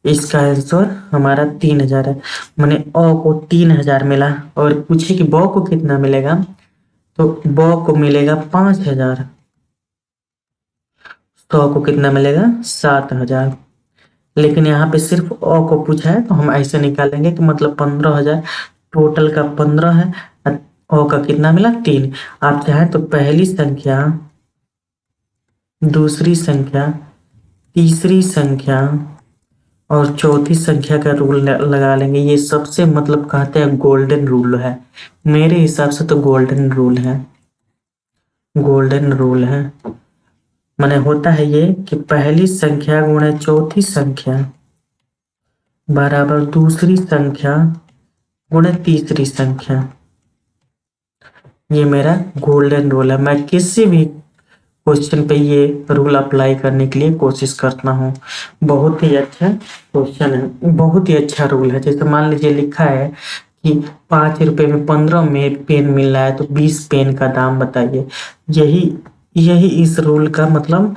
इसका आंसर हमारा 3,000 है। मैंने अ को 3,000 मिला, और पूछे कि ब को कितना मिलेगा, तो ब को मिलेगा 5,000, 100 को कितना मिलेगा? 7,000। लेकिन यहाँ पे सिर्फ अ को पूछा है, तो हम ऐसे निकालेंगे कि मतलब 15,000, टोटल का 15 है, अ का कितना मिला? 3। आप चाहें तो पहली संख्या, दूसरी संख्या, तीसरी संख्या और चौथी संख्या का रूल लगा लेंगे। ये सबसे मतलब कहते हैं गोल्डन रूल है, मेरे हिसाब से तो गोल्डन रूल है, गोल्डन रूल है। माने होता है ये कि पहली संख्या गुणे चौथी संख्या बराबर दूसरी संख्या गुणे तीसरी संख्या। ये मेरा गोल्डन रूल है। मैं किसी भी क्वेश्चन पे ये रूल अप्लाई करने के लिए कोशिश करता हूँ। बहुत ही अच्छा क्वेश्चन है, बहुत ही अच्छा रूल है। जैसे मान लीजिए लिखा है कि 5 रुपए में 15 में पेन मिल रहा है, तो 20 पेन का दाम बताइए। यही यही इस रूल का मतलब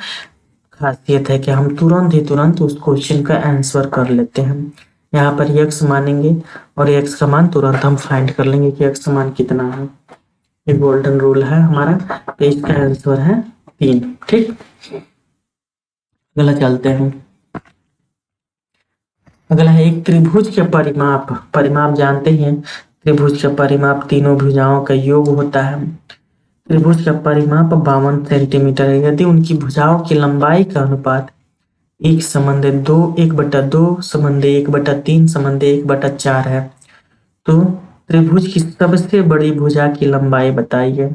खासियत है कि हम तुरंत उस क्वेश्चन का आंसर कर लेते हैं। यहाँ पर यक्स मानेंगे, और यक्स का मान तुरंत हम फाइंड कर लेंगे कि यक्स का मान कितना है। ये गोल्डन रूल है हमारा, तो इसका आंसर है 3। ठीक, अगला चलते हैं। अगला है एक त्रिभुज के परिमाप। परिमाप जानते ही हैं, त्रिभुज का परिमाप तीनों भुजाओं का योग होता है। त्रिभुज का परिमाप 52 सेंटीमीटर है। यदि उनकी भुजाओं की लंबाई का अनुपात 1:2, 1/3, 1/4 है, तो त्रिभुज की सबसे बड़ी भुजा की लंबाई बताइए।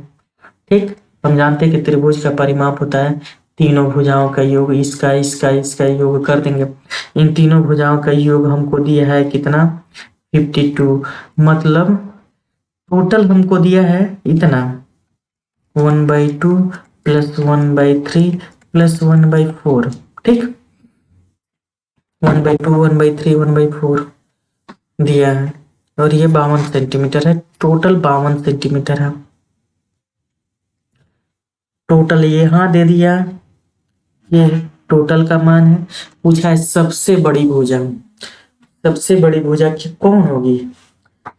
ठीक, हम जानते हैं कि त्रिभुज का परिमाप होता है तीनों भुजाओं का योग, इसका इसका इसका योग कर देंगे। इन तीनों भुजाओं का योग हमको दिया है कितना? 52। मतलब टोटल हमको दिया है इतना, 1/2 प्लस 1/3 प्लस 1/4। ठीक, 1/2 1/3 1/4 दिया है, और ये 52 सेंटीमीटर है। टोटल 52 सेंटीमीटर है। टोटल ये हाँ दे दिया, ये टोटल का मान है। पूछा है सबसे बड़ी भुजा, सबसे बड़ी भुजा कौन होगी?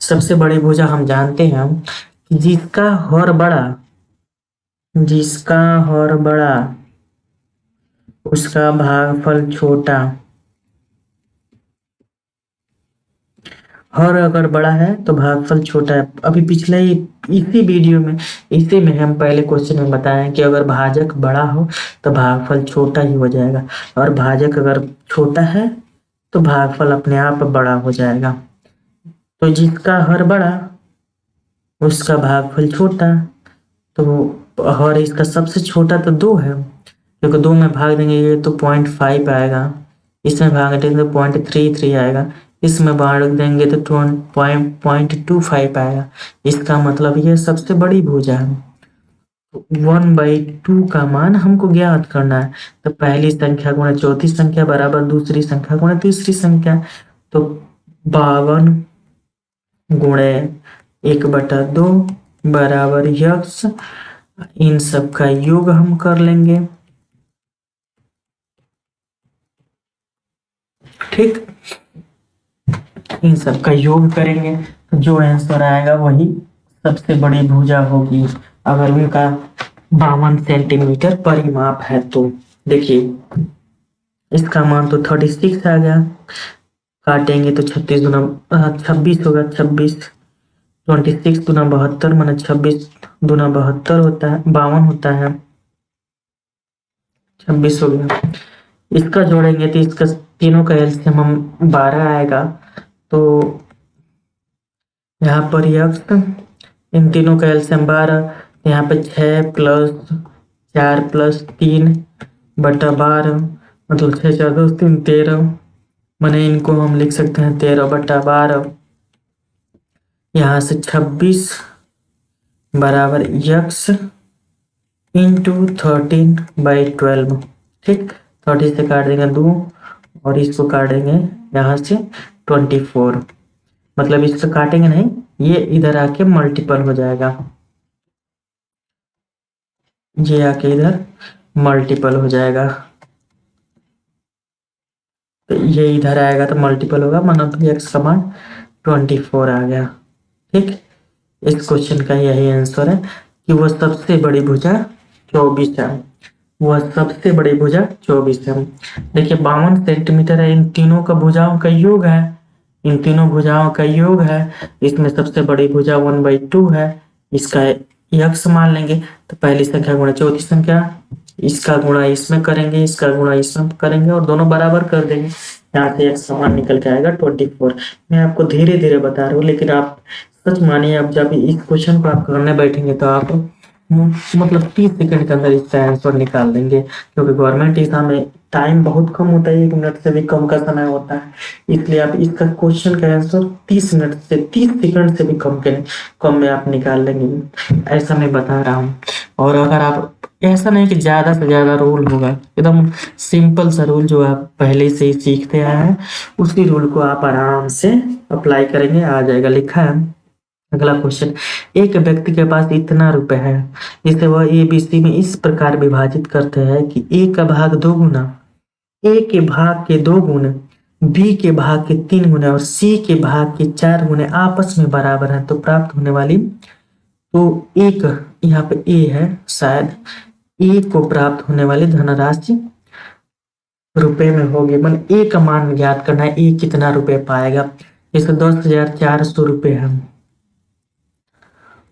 सबसे बड़ी भुजा हम जानते हैं कि जिसका हर बड़ा उसका भागफल छोटा। हर अगर बड़ा है तो भागफल छोटा है। अभी पिछले ही इसी वीडियो में, इसी में हम पहले क्वेश्चन में बताए कि अगर भाजक बड़ा हो तो भागफल छोटा ही हो जाएगा, और भाजक अगर छोटा है तो भागफल अपने आप बड़ा हो जाएगा। तो जिसका हर बड़ा उसका भागफल छोटा, तो हर इसका सबसे छोटा तो 2 है, क्योंकि 2 में भाग देंगे ये तो 0.5 आएगा, इसमें भाग देंगे तो 0.33 आएगा, इसमें बाढ़ देंगे तो 0.25 आएगा। इसका मतलब ये सबसे बड़ी भुजा है। 1/2 का मान हमको ज्ञात करना है। तो पहली संख्या गुणा चौथी संख्या बराबर दूसरी संख्या गुणा तीसरी संख्या। तो 52 गुणे 1/2 बराबर यक्स। इन सब का योग हम कर लेंगे। ठीक, इन सब का योग करेंगे तो जो आंसर आएगा वही सबसे बड़ी भुजा होगी, अगर उनका 52 सेंटीमीटर परिमाप है तो। देखिए इसका मान तो 36 आ गया, काटेंगे तो 36 गुना 26 होगा। 26 गुना 72 माना 26 गुना 72 होता है 52 होता है। 26 हो गया। इसका जोड़ेंगे तो इसका तीनों का एलसीएम हम 12 आएगा। तो यहाँ पर यक्स इन तीनों का एलसीएम 12, यहाँ पे 6 + 4 + 3 बटा 12, मतलब 6 4 2 3 13। मैंने इनको हम लिख सकते हैं 13/12। यहाँ से 26 बराबर यक्स इंटू 13/12। ठीक, 30 से काट देंगे 2 और इसको काटेंगे यहाँ से 24, मतलब इसको काटेंगे नहीं, ये इधर आके मल्टीपल हो जाएगा, ये आके इधर मल्टीपल हो जाएगा। तो ये इधर आएगा तो मल्टीपल होगा, मतलब एक्स का मान 24 आ गया। ठीक, इस क्वेश्चन का यही आंसर है कि वह सबसे बड़ी भुजा 24 है। वह सबसे बड़ी भुजा 24 है। देखिए 52 सेंटीमीटर है, इन तीनों का भुजाओं का योग है, इन तीनों भुजाओं का योग है। इसमें सबसे बड़ी भुजा 1/2 है, इसका यक्स मान लेंगे। तो पहली संख्या गुणा चौथी संख्या, इसका गुणा इसमें करेंगे, इसका गुणा इसमें करेंगे और दोनों बराबर कर देंगे। यहाँ से यक्स समान निकल के आएगा 24। मैं आपको धीरे धीरे बता रहा हूँ, लेकिन आप सच मानिए, अब जब इस क्वेश्चन को आप करने बैठेंगे तो आप मतलब 30 सेकंड के अंदर इसका आंसर निकाल देंगे, क्योंकि गवर्नमेंट एग्जाम में टाइम बहुत कम होता है, 1 मिनट से भी कम का समय होता है। इसलिए आप इसका क्वेश्चन का आंसर 30 मिनट से 30 सेकंड से भी कम में आप निकाल लेंगे, ऐसा मैं बता रहा हूँ। और अगर आप, ऐसा नहीं कि ज्यादा से ज्यादा रूल होगा, एकदम सिंपल सा रूल जो आप पहले से ही सीखते आए हैं, उसी रूल को आप आराम से अप्लाई करेंगे, आ जाएगा। लिखा है अगला क्वेश्चन, एक व्यक्ति के पास इतना रुपए है जिसे वह ABC में इस प्रकार विभाजित करते हैं कि A का भाग 2 गुना, A के भाग के 2 गुने, B के भाग के 3 गुने और C के भाग के 4 गुने आपस में बराबर है। तो प्राप्त होने वाली, तो एक यहाँ पे A है, शायद A को प्राप्त होने वाली धनराशि रुपए में होगी। मतलब A का मान ज्ञात करना है, A कितना रुपए पाएगा। इसका 10,400 रुपए है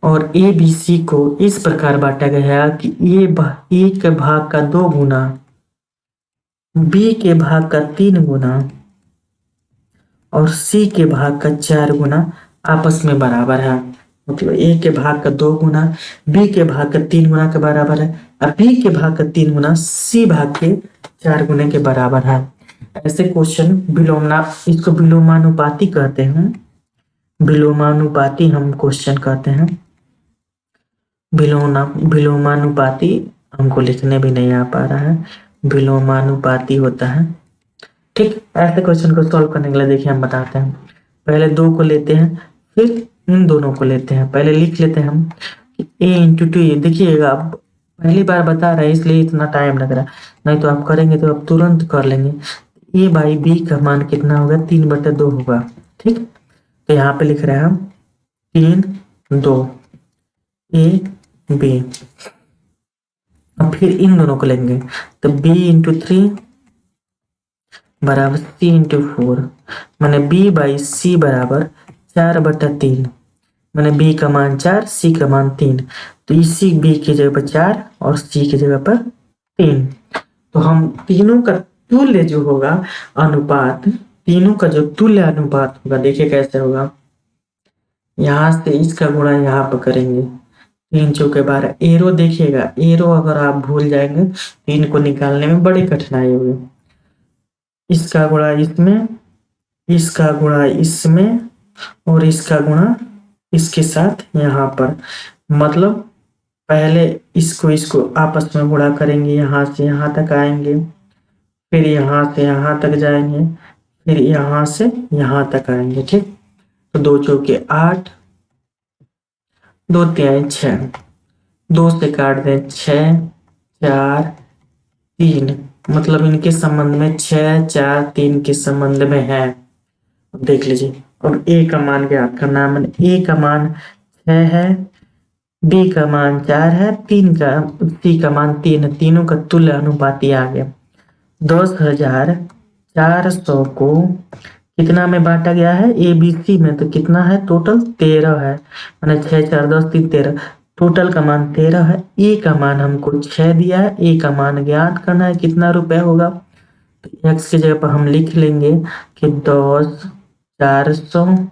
और ABC को इस प्रकार बांटा गया है कि A के भाग का 2 गुना, B के भाग का 3 गुना और C के भाग का 4 गुना आपस में बराबर है। मतलब A के भाग का 2 गुना B के भाग का 3 गुना के बराबर है और B के भाग का 3 गुना C भाग के 4 गुने के बराबर है। ऐसे क्वेश्चन इसको विलोमानुपाती कहते हैं, विलोमानुपाती हम क्वेश्चन कहते हैं। विलोमानुपाती हमको लिखने भी नहीं आ पा रहा है, विलोमानुपाती होता है। ठीक, ऐसे क्वेश्चन को सॉल्व करने के लिए देखिए हम बताते हैं। पहले 2 को लेते हैं, फिर इन दोनों को लेते हैं। पहले लिख लेते हैं हम कि A×2। देखिएगा, आप पहली बार बता रहे हैं इसलिए इतना टाइम लग रहा है, नहीं तो आप करेंगे तो आप तुरंत कर लेंगे। A/B का मान कितना होगा, 3/2 होगा। ठीक, तो यहाँ पे लिख रहे हैं हम 3/2 A/B। अब फिर इन दोनों को लेंगे तो B×3 बराबर C×4, मैंने B/C बराबर 4/3। मैंने B का मान 4, C का मान 3, तो इसी B की जगह पर 4 और C की जगह पर 3। तो हम तीनों का तुल्य जो होगा अनुपात, तीनों का जो तुल्य अनुपात होगा, देखिए कैसे होगा। यहाँ से इसका गुणा यहाँ पर करेंगे, 3×4 = 12। एरो देखिएगा, एरो अगर आप भूल जाएंगे तो इनको निकालने में बड़ी कठिनाई होगी। इसका गुणा इसमें इसका गुणा इसमें और इसका गुणा इसके साथ यहाँ पर। मतलब पहले इसको इसको आपस में गुणा करेंगे, यहाँ से यहाँ तक आएंगे, फिर यहाँ से यहाँ तक जाएंगे, फिर यहाँ से यहाँ तक आएंगे। ठीक, तो 2 चौके 8, 2 तिहाई 6, 2 से काट दें 6, 4, 3, मतलब इनके संबंध में 6, 4, 3 के संबंध में है। अब देख लीजिए, अब ए का मान ज्ञात करना है। मैंने ए का मान 6 है, बी का मान 4 है, सी का मान 3 है। तीनों का तुल्य अनुपाती आ गया। 10,400 को कितना में बांटा गया है? ए बी सी में। तो कितना है? टोटल 13 है। मैंने 6, 4, 10, 3, 13, टोटल का मान 13 है। ए का मान हमको 6 दिया है, ए का मान ज्ञात करना है, कितना रुपए होगा। तो एक्स की जगह पर हम लिख लेंगे कि 10,400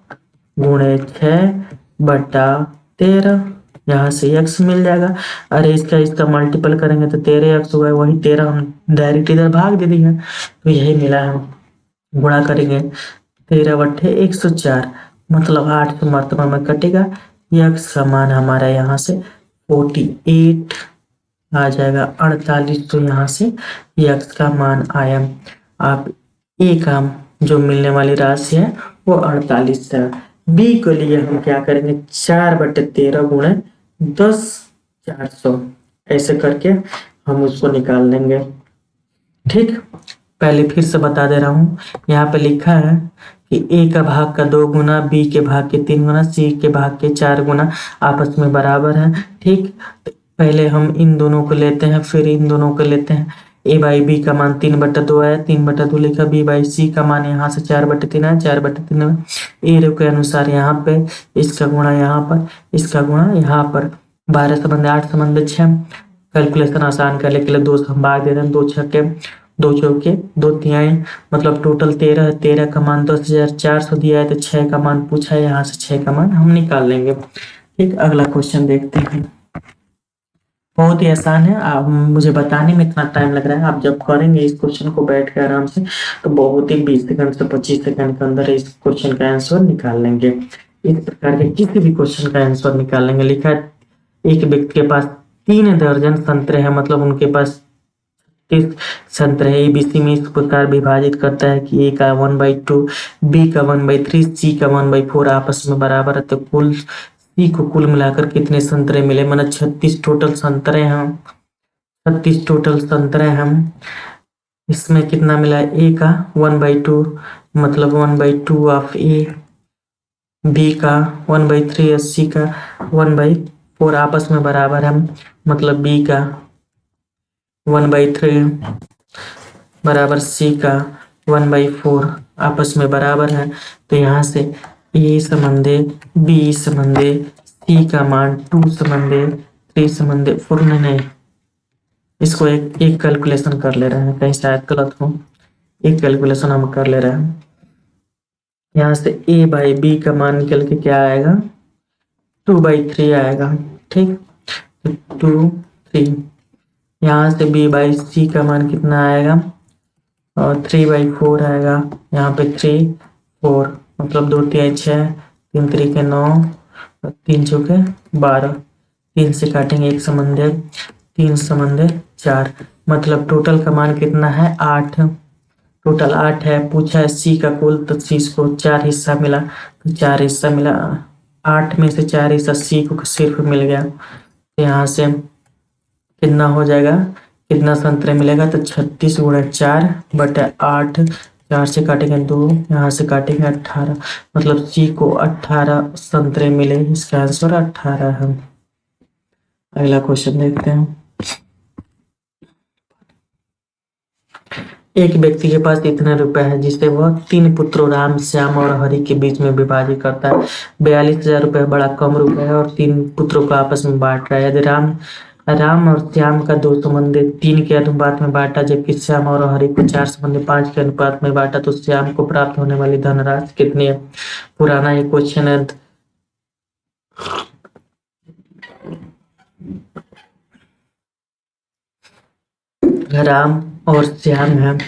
गुणे 6/13, यहाँ से x मिल जाएगा। अरे इसका मल्टीपल करेंगे तो 13x होगा, वही 13 हम डायरेक्ट इधर भाग दे देंगे, तो यही मिला। हम गुणा करेंगे 13/104, मतलब 8 से मर्तबा में कटेगा। x का मान हमारा यहाँ से 48 आ जाएगा, 48। तो यहाँ से x का मान आया। आप ए का जो मिलने वाली राशि है वो 48 है। बी के लिए हम क्या करेंगे? 4/13 गुणे 10,400, ऐसे करके हम उसको निकाल लेंगे। ठीक, पहले फिर से बता दे रहा हूँ। यहाँ पे लिखा है कि ए का भाग का 2 गुना, बी के भाग के 3 गुना, सी के भाग के 4 गुना आपस में बराबर है। ठीक, तो पहले हम इन दोनों को लेते हैं, फिर इन दोनों को लेते हैं। ए बाई बी का मान 3/2 है, 3/2 लिखा। बी बाई सी का मान यहाँ से 4/3 है, 4/3 है। ए के अनुसार यहाँ पे इसका गुणा यहाँ पर, इसका गुणा यहाँ पर। 12 संबंध 8 संबंध 6, कैलकुलेशन आसान करने के लिए 2 से हम भाग दे रहे हैं। 2 छक्के 2 चौके 2 तिहाई, मतलब टोटल 13 है। 13 का मान 10,400 दिया है, तो 6 का मान पूछा है, यहाँ से 6 का मान हम निकाल लेंगे। ठीक, अगला क्वेश्चन देखते हैं। बहुत ही आसान है। आप मुझे बताने में इतना टाइम लग रहा है, आप जब करेंगे इस क्वेश्चन को बैठ के आराम से, तो बहुत ही 20 सेकंड से 25 सेकंड के अंदर इस क्वेश्चन का आंसर निकाल लेंगे। इस प्रकार के किसी भी क्वेश्चन का आंसर निकाल लेंगे। लिखा है एक व्यक्ति के पास 3 दर्जन संतरे हैं, मतलब उनके पास 30 संतरे है। एबीसी में इस प्रकार विभाजित करता है कि ए का 1/2, बी का 1/3, सी का 1/4 आपस में बराबर है। तो कुल सी को कुल मिलाकर कितने संतरे मिले? माना 36 टोटल संतरे हैं, 36 टोटल संतरे हैं। इसमें कितना मिला? ए का 1/2, मतलब 1/2 ऑफ ए, बी का 1/3 और सी का 1/4 आपस में बराबर है। मतलब बी का 1/3 बराबर सी का 1/4 आपस में बराबर है। तो यहाँ से ए संबंधे बी संबंधे सी का मान 2 संबंधे 3 संबंधे 4, नहीं, इसको एक कैलकुलेशन कर ले रहे हैं, कहीं शायद गलत हो। एक कैलकुलेशन हम कर ले रहे हैं। यहाँ से ए बाई बी का मान निकल के क्या आएगा? 2/3 आएगा। ठीक, तो 2, 3। यहाँ से बी बाई सी का मान कितना आएगा? और 3/4 आएगा। यहाँ पे 3, 4, मतलब 2 तिहाई 6, 3 3 के 9, 3 चौके 12। 3 से काटेंगे 1 संबंधे, 3 संबंधे 4, मतलब टोटल का मान कितना है? 8। टोटल 8 है। पूछा है सी का कुल, तो सी को 4 हिस्सा मिला, तो 4 हिस्सा मिला। 8 में से 4 हिस्सा सी को सिर्फ मिल गया। तो यहाँ से कितना हो जाएगा? कितना संतरे मिलेगा? तो 36 गुणा 4/8, 4 से काटेंगे 2, यहाँ से काटेंगे 18, मतलब सी को 18 संतरे मिले। इसका आंसर 18 है। अगला क्वेश्चन देखते हैं। एक व्यक्ति के पास इतने रुपए है जिसे वह 3 पुत्रों राम, श्याम और हरि के बीच में विभाजित करता है। 42,000 रुपए बड़ा कम रुपए है और 3 पुत्रों को आपस में बांट रहा है। यदि राम और श्याम का 2 संबंध 3 के अनुपात में बांटा, जबकि श्याम और हरि को 4 संबंध 5 के अनुपात में बांटा, तो श्याम को प्राप्त होने वाली धनराशि कितनी है? पुराना ये क्वेश्चन है। राम और श्याम है।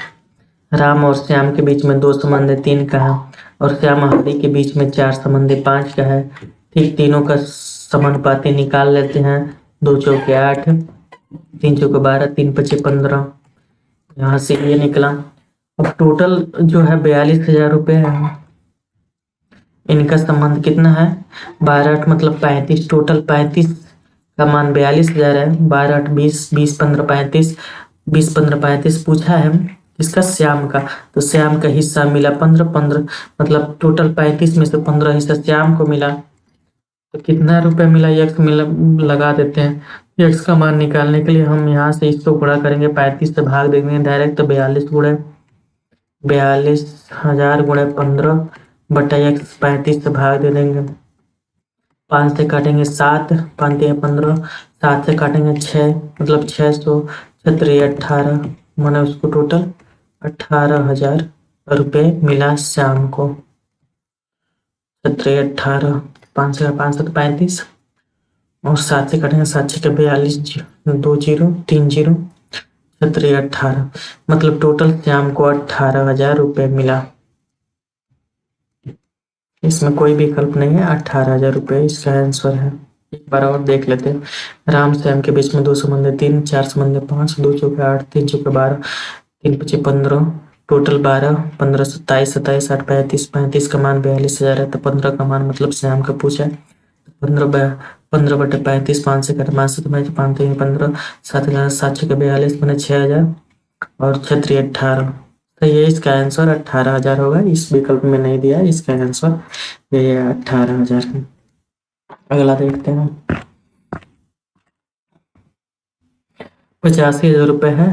राम और श्याम के बीच में 2 संबंध है 3 का है, और श्याम हरि के बीच में 4 संबंध है 5 का है। ठीक, तीनों का समानुपाती निकाल लेते हैं। 2 चौके 8, 3 चौके 12, 3 पचे 15। यहाँ से ये निकला। अब टोटल जो है 42,000 रुपये है। इनका संबंध कितना है? 12 8 मतलब 35, टोटल 35 का मान 42,000 है। 12 8 20, 20 15 35, 20 15 35 पूछा है इसका श्याम का, तो श्याम का हिस्सा मिला 15 15, मतलब टोटल 35 में से 15 हिस्सा श्याम को मिला। तो कितना रुपए मिला यक्स मिला, लगा देते हैं। यक्स का मान निकालने के लिए हम यहाँ से इसको गुणा करेंगे, 35 से भाग देंगे डायरेक्ट, तो 42,000 गुणे 15 बटा यक्स 35 से भाग दे देंगे। 5 से काटेंगे 7, 5 3 15, 7 से काटेंगे 6, मतलब 600, 6 18, मैंने उसको टोटल 18,000 रुपये मिला श्याम को। 6 18, 5 से 5 तो 35, और 7 से काटेंगे 7 6 42, 2 0 3 0, 6 18, मतलब टोटल श्याम को 18,000 रुपये मिला। इसमें कोई विकल्प नहीं है, 18,000 रुपये इसका आंसर है। एक बार और देख लेते हैं। राम श्याम के बीच में 2 संबंध है 3, 4 संबंध है 5, 2 चौके 8, 3 चौके 12, 3 पचे 15, टोटल 12, 15 27, 27 8 35, 35 का मान 42,000 है, तो 15 का मान मतलब श्याम का पूछा है। 15 बटे 35, 5 से कटे 5 से, तो 5 3 15, 7 7 6 42 मैंने 6,000, और 6 18, तो ये इसका आंसर 18,000 होगा। इस विकल्प में नहीं दिया, इसका आंसर ये 18,000 है। अगला देखते हैं। 85,000 रुपये है।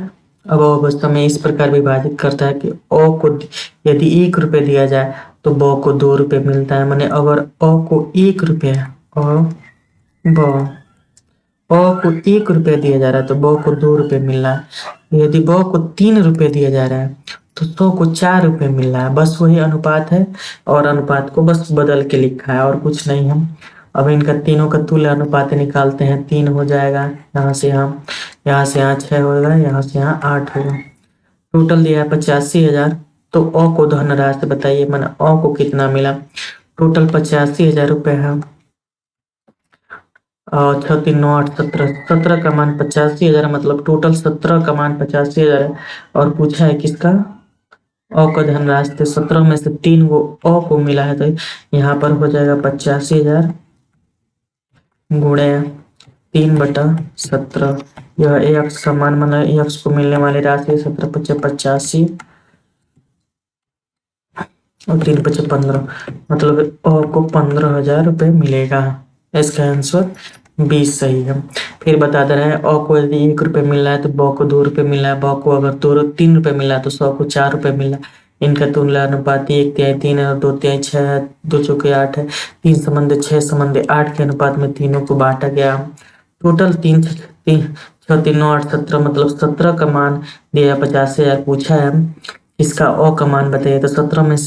अब अवस्था में इस प्रकार विभाजित करता है कि अ को यदि 1 रुपये दिया जाए तो ब को 2 रुपये मिलता है। माने अगर अ को 1 रुपये, अ को 1 रुपये दिया जा रहा है तो ब को 2 रुपये मिल रहा है। यदि ब को 3 रुपये दिया जा रहा है तो स को 4 रुपये मिल रहा है। बस वही अनुपात है, और अनुपात को बस बदल के लिखा है और कुछ नहीं है। अब इनका तीनों का तुल्य अनुपात निकालते हैं। 3 हो जाएगा, यहाँ से यहाँ 6 होगा, यहाँ से यहाँ 8 होगा। टोटल दिया है 85,000। तो अ को धनराशि बताइए, मैंने अ को कितना मिला। टोटल 85,000 रुपये है। 6 3 9 8 17, 17 का मान 85,000, मतलब टोटल 17 का मान 85,000 है। और पूछा है किसका? अ का धनराशि। तो 17 में से 3 को अ को मिला है, तो यहाँ पर हो जाएगा 85,000 गुणे 3 बटा 17। यह एक्स का मान माना, एक्स को मिलने वाली राशि 17 पचे 85 और 3 पचे 15, मतलब अ को 15,000 रुपये मिलेगा। इसका आंसर 20 सही है। फिर बता दे रहे हैं अ को यदि 1 रुपये मिल रहा है तो ब को 2 रुपये मिल रहा है। ब को अगर 3 रुपये मिल रहा है तो स को 4 रुपये मिल रहा है। इनका तुल्य अनुपात 1/3 है और 2/3 6 है, 2 चौके 8 है। 3 संबंध 6 संबंध 8 के अनुपात में तीनों को बांटा गया। टोटल 3 3 6 3 9 8 17, मतलब 17 का मान दिया 85,000 पूछा है। इसका अ का मान बताइए, तो 17 में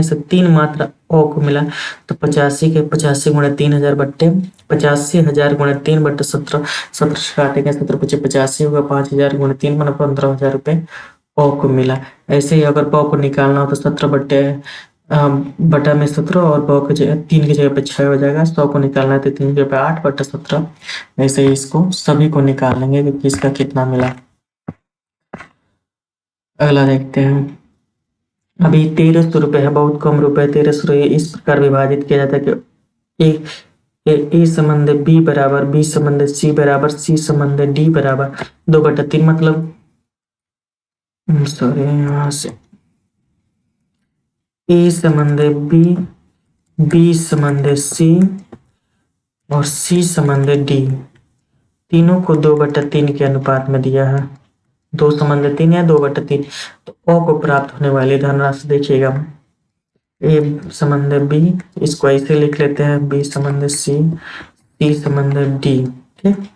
से 3 मात्रा अ को मिला, तो 85 के 85 गुणे 3,000 बट्टे 85,000 गुणे 3 बट्टे 17, 17 से काटेंगे 17 पचे 85 होगा, 5,000 गुणे 3 मतलब 15,000 रुपये अ को मिला। ऐसे ही अगर ब को निकालना हो तो 17 बटा में 17 और ब की जगह 3 की जगह पे 6 हो जाएगा। 100 को निकालना है तो 3 की जगह पे 8 बटा 17। ऐसे ही इसको सभी को निकाल लेंगे कि किसका कितना मिला। अगला देखते हैं। अभी 1,300 रुपये है, बहुत कम रुपए। 1,300 इस प्रकार विभाजित किया जाता है कि ए संबंध बी बराबर, बी संबंध सी बराबर, सी संबंध डी बराबर 2/3, मतलब सॉरी यहाँ से ए संबंध बी, बी संबंध सी और सी संबंध डी, तीनों को 2/3 के अनुपात में दिया है। 2 संबंध 3 या 2/3। तो अ को प्राप्त होने वाली धनराशि देखिएगा, ए संबंध बी, इसको ऐसे लिख लेते हैं, बी संबंध सी, सी संबंध डी। ठीक,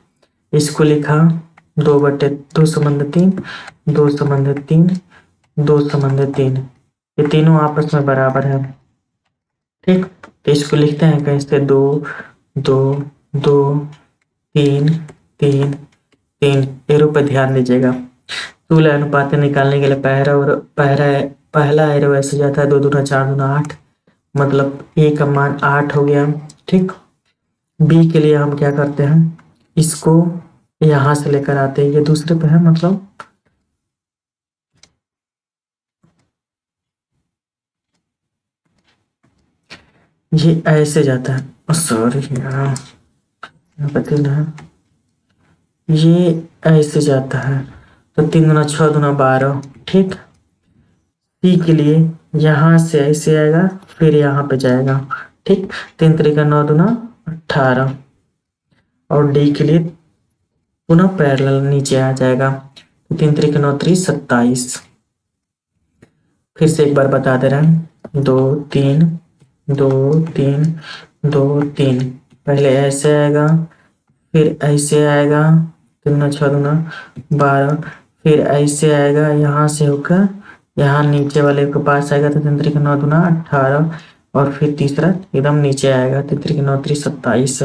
इसको लिखा 2 संबंध 3, 2 संबंध 3, 2 संबंध 3, ये तीनों आपस में बराबर है। ठीक, तो इसको लिखते हैं कैसे, 2 2 2 3 3 3। एरो पर ध्यान दीजिएगा। स्थूल अनुपात निकालने के लिए पहला एरो ऐसे जाता है, 2 दूना 4 दूना 8, मतलब ए का मान 8 हो गया। ठीक, बी के लिए हम क्या करते हैं, इसको यहां से लेकर आते हैं, ये दूसरे पे है, मतलब ये ऐसे जाता है, सॉरी यहाँ पे 3 है, ये ऐसे जाता है, तो 3 दूना 6 दूना 12। ठीक, सी के लिए यहाँ से ऐसे आएगा, फिर यहाँ पे जाएगा। ठीक, 3 तरीका 9 दूना 18, और डी के लिए पुनः पैरेलल नीचे आ जाएगा, तो 3 तरीका 9 3 27। फिर से एक बार बता दे रहे हैं, 2 3 2 3 2 3, पहले ऐसे आएगा, फिर ऐसे आएगा, 3 दूना 6 दूना 12, फिर ऐसे आएगा, यहाँ से होकर यहाँ नीचे वाले के पास आएगा, तो 3 तरीका 9 दूना 18, और फिर तीसरा एकदम नीचे आएगा, 3 तरीका 9 3 27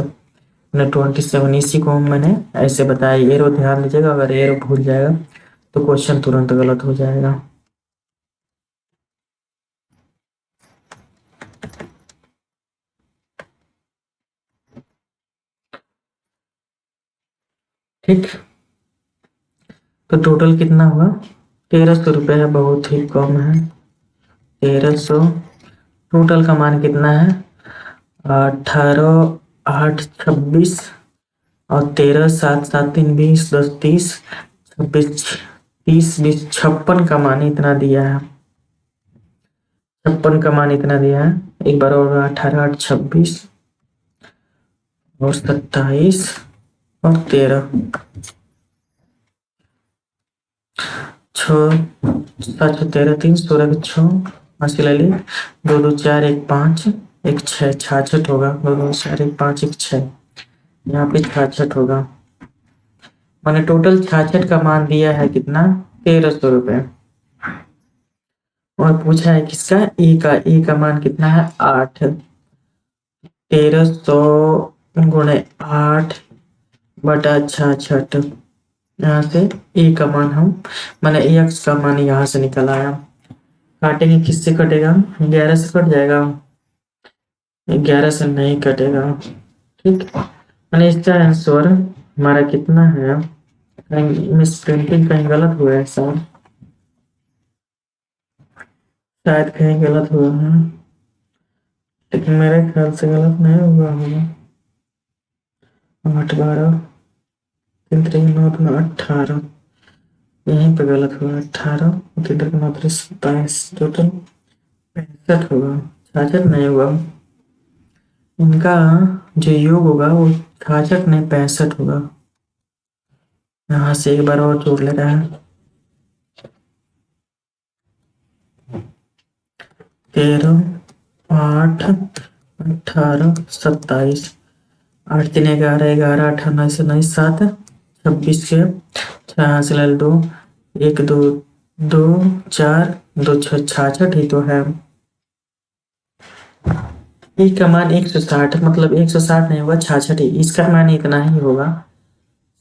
ने 27। इसी को मैंने ऐसे बताया, एरो ध्यान दीजिएगा, अगर एरो भूल जाएगा तो क्वेश्चन तुरंत गलत हो जाएगा। ठीक, तो टोटल कितना हुआ, 1300 रुपये है, बहुत ही कम है, 1300। टोटल का मान कितना है, 18 8 26, और 13 7 7 3 20 10 30 26 30 20 56 का मान इतना दिया है, 56 का मान इतना दिया है। एक बार और, 18 8 26 और 27 और 13, 6 7 13 3 16 के 6, 5 ले ली, 2 2 4 1 5 1 6, 66 होगा, 2 2 4 1 5 1 6, यहाँ पे 66 होगा। मैंने टोटल 66 का मान दिया है कितना, 1300 रुपये, और पूछा है किसका, ए का मान कितना है 8, 1300 गुणे 8 बटा 66, यहाँ से ए का मान हम मैंने एक्स का मान यहाँ से निकल आया। काटेंगे, किससे कटेगा, 11 से कट जाएगा, 11 से नहीं कटेगा। ठीक, मैंने इसका आंसर हमारा कितना है, मिस प्रिंटिंग कहीं गलत हुआ है सर, शायद कहीं गलत हुआ है, लेकिन मेरे ख्याल से गलत नहीं हुआ होगा। 8 12 3 3 9 2 18, यहीं पे गलत हुआ, 18 3 3 9 3 27, टोटल 65 होगा, 66 नहीं हुआ। इनका जो योग होगा वो 66 नहीं 65 होगा। यहाँ से एक बार और जोड़ ले रहा है, 13 8 18 27, 8 3 11 11 8 9 9 7 26 के 6 से ले 2 1 2 2 4 2 6 66 ही तो है। ई का मान 160, मतलब 160 नहीं होगा, 66 ही, इसका मान इतना ही होगा।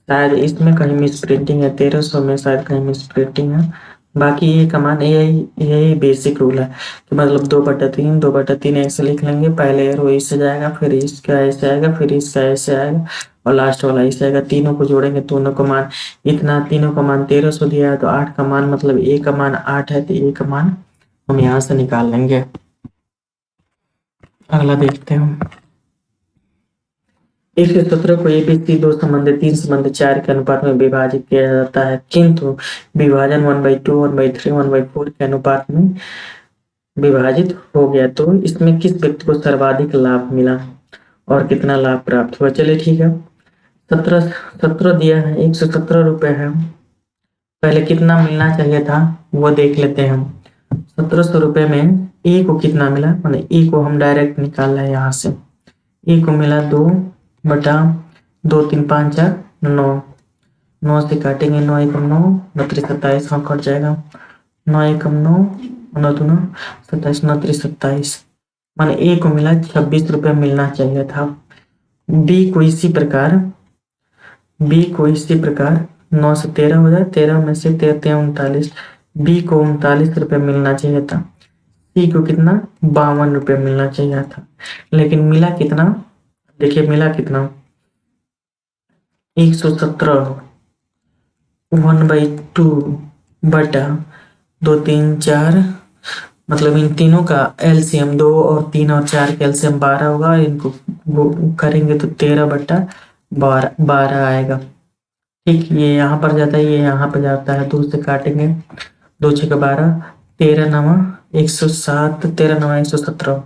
शायद इसमें कहीं मिस प्रिंटिंग है, 1300 में शायद कहीं मिस प्रिंटिंग है। बाकी ये का मान यही बेसिक रूल है कि मतलब 2/3 ऐसे लिख लेंगे, पहले रो इससे जाएगा, फिर इसका ऐसे आएगा, फिर इसका ऐसे आएगा, और लास्ट वाला इससे आएगा, तीनों को जोड़ेंगे, दोनों का मान इतना, तीनों का मान 1300 दिया है, तो 8 का मान मतलब ए का मान 8 है, तो ए का मान हम यहाँ से निकाल लेंगे। अगला देखते हैं हम, 117 को ABC 2 संबंध 3 संबंध 4 के अनुपात में विभाजित किया जाता है, किंतु विभाजन 1/2 1/3 1/4 के अनुपात में विभाजित हो गया, तो इसमें किस व्यक्ति को सर्वाधिक लाभ मिला और कितना लाभ प्राप्त हुआ। चलिए ठीक है, 17 दिया है, 117 रुपए है, पहले कितना मिलना चाहिए था वो देख लेते हैं हम। 1700 रुपए में ए को कितना मिला, मैंने ए को हम डायरेक्ट निकाल रहे हैं यहाँ से, ए को मिला 2/2 3 5 4 9, 9 से काटेंगे, 9 एकम 9 9 3 27, हाँ कट जाएगा, 9 एकम 9 9 2 9 27 9 3 27, माने ए को मिला 26 रुपये मिलना चाहिए था। बी को इसी प्रकार 9 से 13 हो जाए, 13 में से 13 39। बी को 39 रुपये मिलना चाहिए था, सी को कितना 52 रुपये मिलना चाहिए था, लेकिन मिला कितना? देखिए मिला कितना, 117, 1/2 बटा 2 3 4, मतलब इन तीनों का एलसीएम 2 और 3 और 4 का एलसीएम 12 होगा, इनको वो करेंगे तो 13/12 आएगा। ठीक, ये यहाँ पर जाता है, ये यहाँ पर जाता है, 2 से काटेंगे, 2 6 12, 13 नवा 107, 13 नवा 117,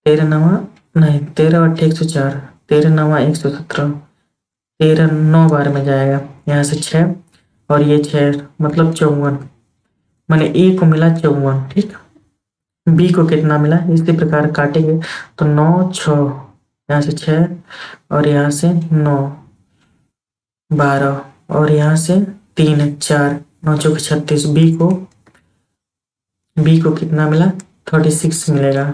13 नवा नहीं 13 8 104, 13 नवा 117, 13 9 बार में जाएगा, यहाँ से 6 और ये 6 मतलब 54, मैंने ए को मिला 54। ठीक, बी को कितना मिला, इसी प्रकार काटेंगे तो 9 6, यहाँ से 6 और यहाँ से 9 12 और यहाँ से 3 4, 9 चौक 36। बी को कितना मिला 36 मिलेगा।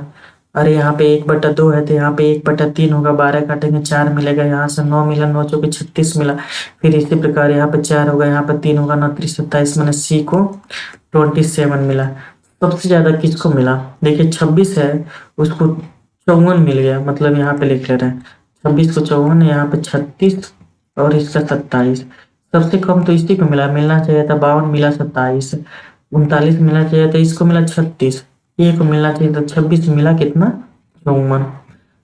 अरे यहाँ पे 1/2 है तो यहाँ पे 1/3 होगा, 12 काटेंगे 4 मिलेगा, यहाँ से 9 मिला, 9 चौके 36 मिला। फिर इसी प्रकार यहाँ पे 4 होगा, यहाँ पे 3 होगा, 9 3 27, मैंने सी को 27 मिला। सबसे ज्यादा किसको मिला, देखिए 26 है उसको 54 मिल गया, मतलब यहाँ पे लिख ले रहे हैं 26 को 54, यहाँ पे 36 और इसका 27। सबसे कम तो इसी को मिला, मिलना चाहिए था 52, मिला 27। 39 मिलना चाहिए था, इसको मिला 36। ए को मिलना चाहिए था 26, मिला कितना 54,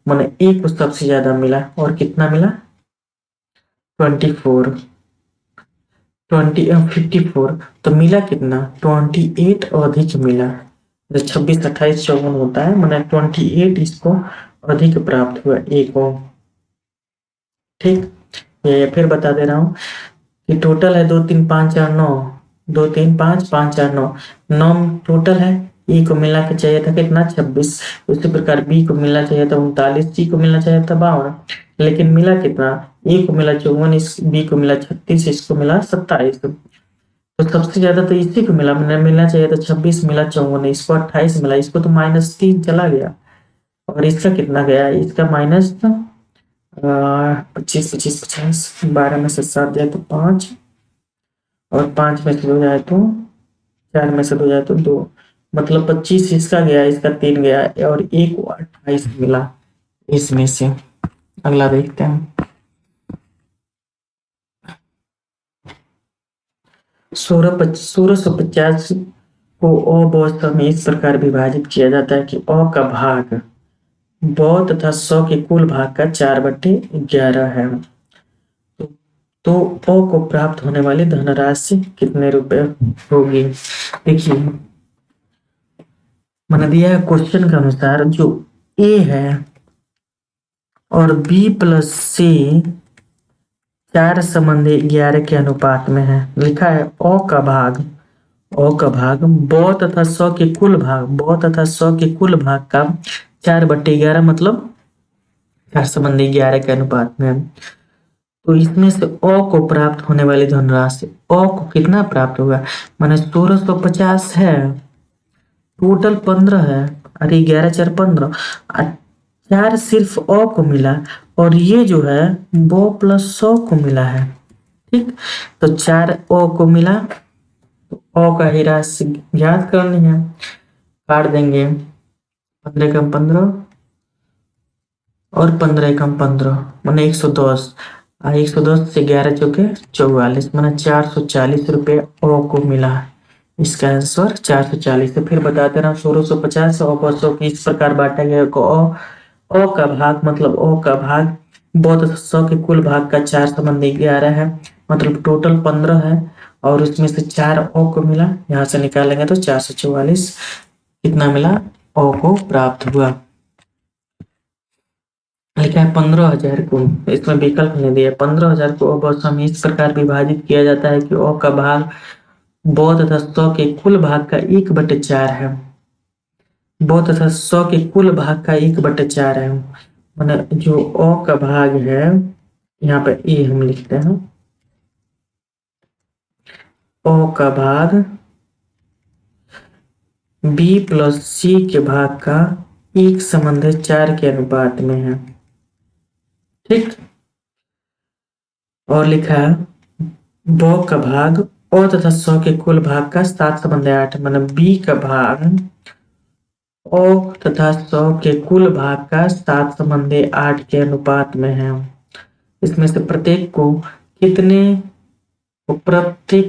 मैंने ए को सबसे ज्यादा मिला और कितना मिला 24 54, तो मिला कितना 28 अधिक मिला। जो 26 28 54 होता है, मैंने 28 इसको अधिक प्राप्त हुआ ए को। ठीक, ये फिर बता दे रहा हूँ कि टोटल है 2 3 5 4 9, 2 3 5 5 4 9, 9 टोटल है। ए को मिलना के चाहिए था कितना 26, उसी प्रकार बी को मिलना चाहिए था 39, सी को मिलना चाहिए था 52, लेकिन मिला कितना, ए को मिला 54, इस बी को मिला 36, इसको मिला 27। तो सबसे ज्यादा तो इसी को मिला, मैंने मिलना चाहिए था 26, मिला 54, इसको 28 मिला, इसको तो -3 चला गया और इसका कितना गया, इसका माइनस 25 25 50, 12 में से 7 जाए तो 5 और 5 में से 2 जाए तो 4 में से 2 जाए तो 2, मतलब 25 इसका गया, इसका 3 गया और एक को 28 मिला इसमें से। अगला देखते हैं, 1650 को अ में इस प्रकार विभाजित किया जाता है कि अ का भाग ब तथा 100 के कुल भाग का 4/11 है। तो अ को प्राप्त होने वाली धनराशि कितने रुपए होगी। देखिए मैंने दिया है क्वेश्चन के अनुसार, जो ए है और बी प्लस सी 4:11 के अनुपात में है। लिखा है अ का भाग ब तथा 100 के कुल भाग, ब तथा 100 के कुल भाग का 4/11 मतलब 4:11 के अनुपात में है। तो इसमें से अ को प्राप्त होने वाली धनराशि, अ को कितना प्राप्त होगा, माने 1650 है, टोटल 15 है, अरे 11 4 15, 4 सिर्फ अ को मिला और ये जो है ब प्लस 100 को मिला है। ठीक, तो 4 अ को मिला, तो अ का ही राशि ज्ञात करनी है, काट देंगे 15 कम 15 और 15 कम 15 मैंने 110, 110 से 11 चौके 44, मैंने 440 रुपये अ को मिला। इसका आंसर 440 है। फिर बताते रहा 1650 और 500 की इस प्रकार बांटा गया को अ का भाग मतलब अ का भाग ब तथा 100 के कुल भाग का 4:11 है, मतलब टोटल 15 है और उसमें से 4 अ को मिला, यहाँ से निकालेंगे तो 444 कितना मिला अ को प्राप्त हुआ। लिखा है 15,000 को, इसमें विकल्प नहीं दिया, 15,000 को अ में इस प्रकार विभाजित किया जाता है कि अ का भाग ब तथा 100 के कुल भाग का 1/4 है, ब तथा 100 के कुल भाग का 1/4 है, माने जो अ का भाग है, यहाँ पे ए हम लिखते हैं, अ का भाग बी प्लस सी के भाग का 1/4 के अनुपात में है। ठीक, और लिखा है ब का भाग अ तथा स के कुल भाग का 7 संबंधी 8, मतलब बी का भाग अ तथा स के कुल भाग का 7 संबंधी 8 के अनुपात में है। इसमें से प्रत्येक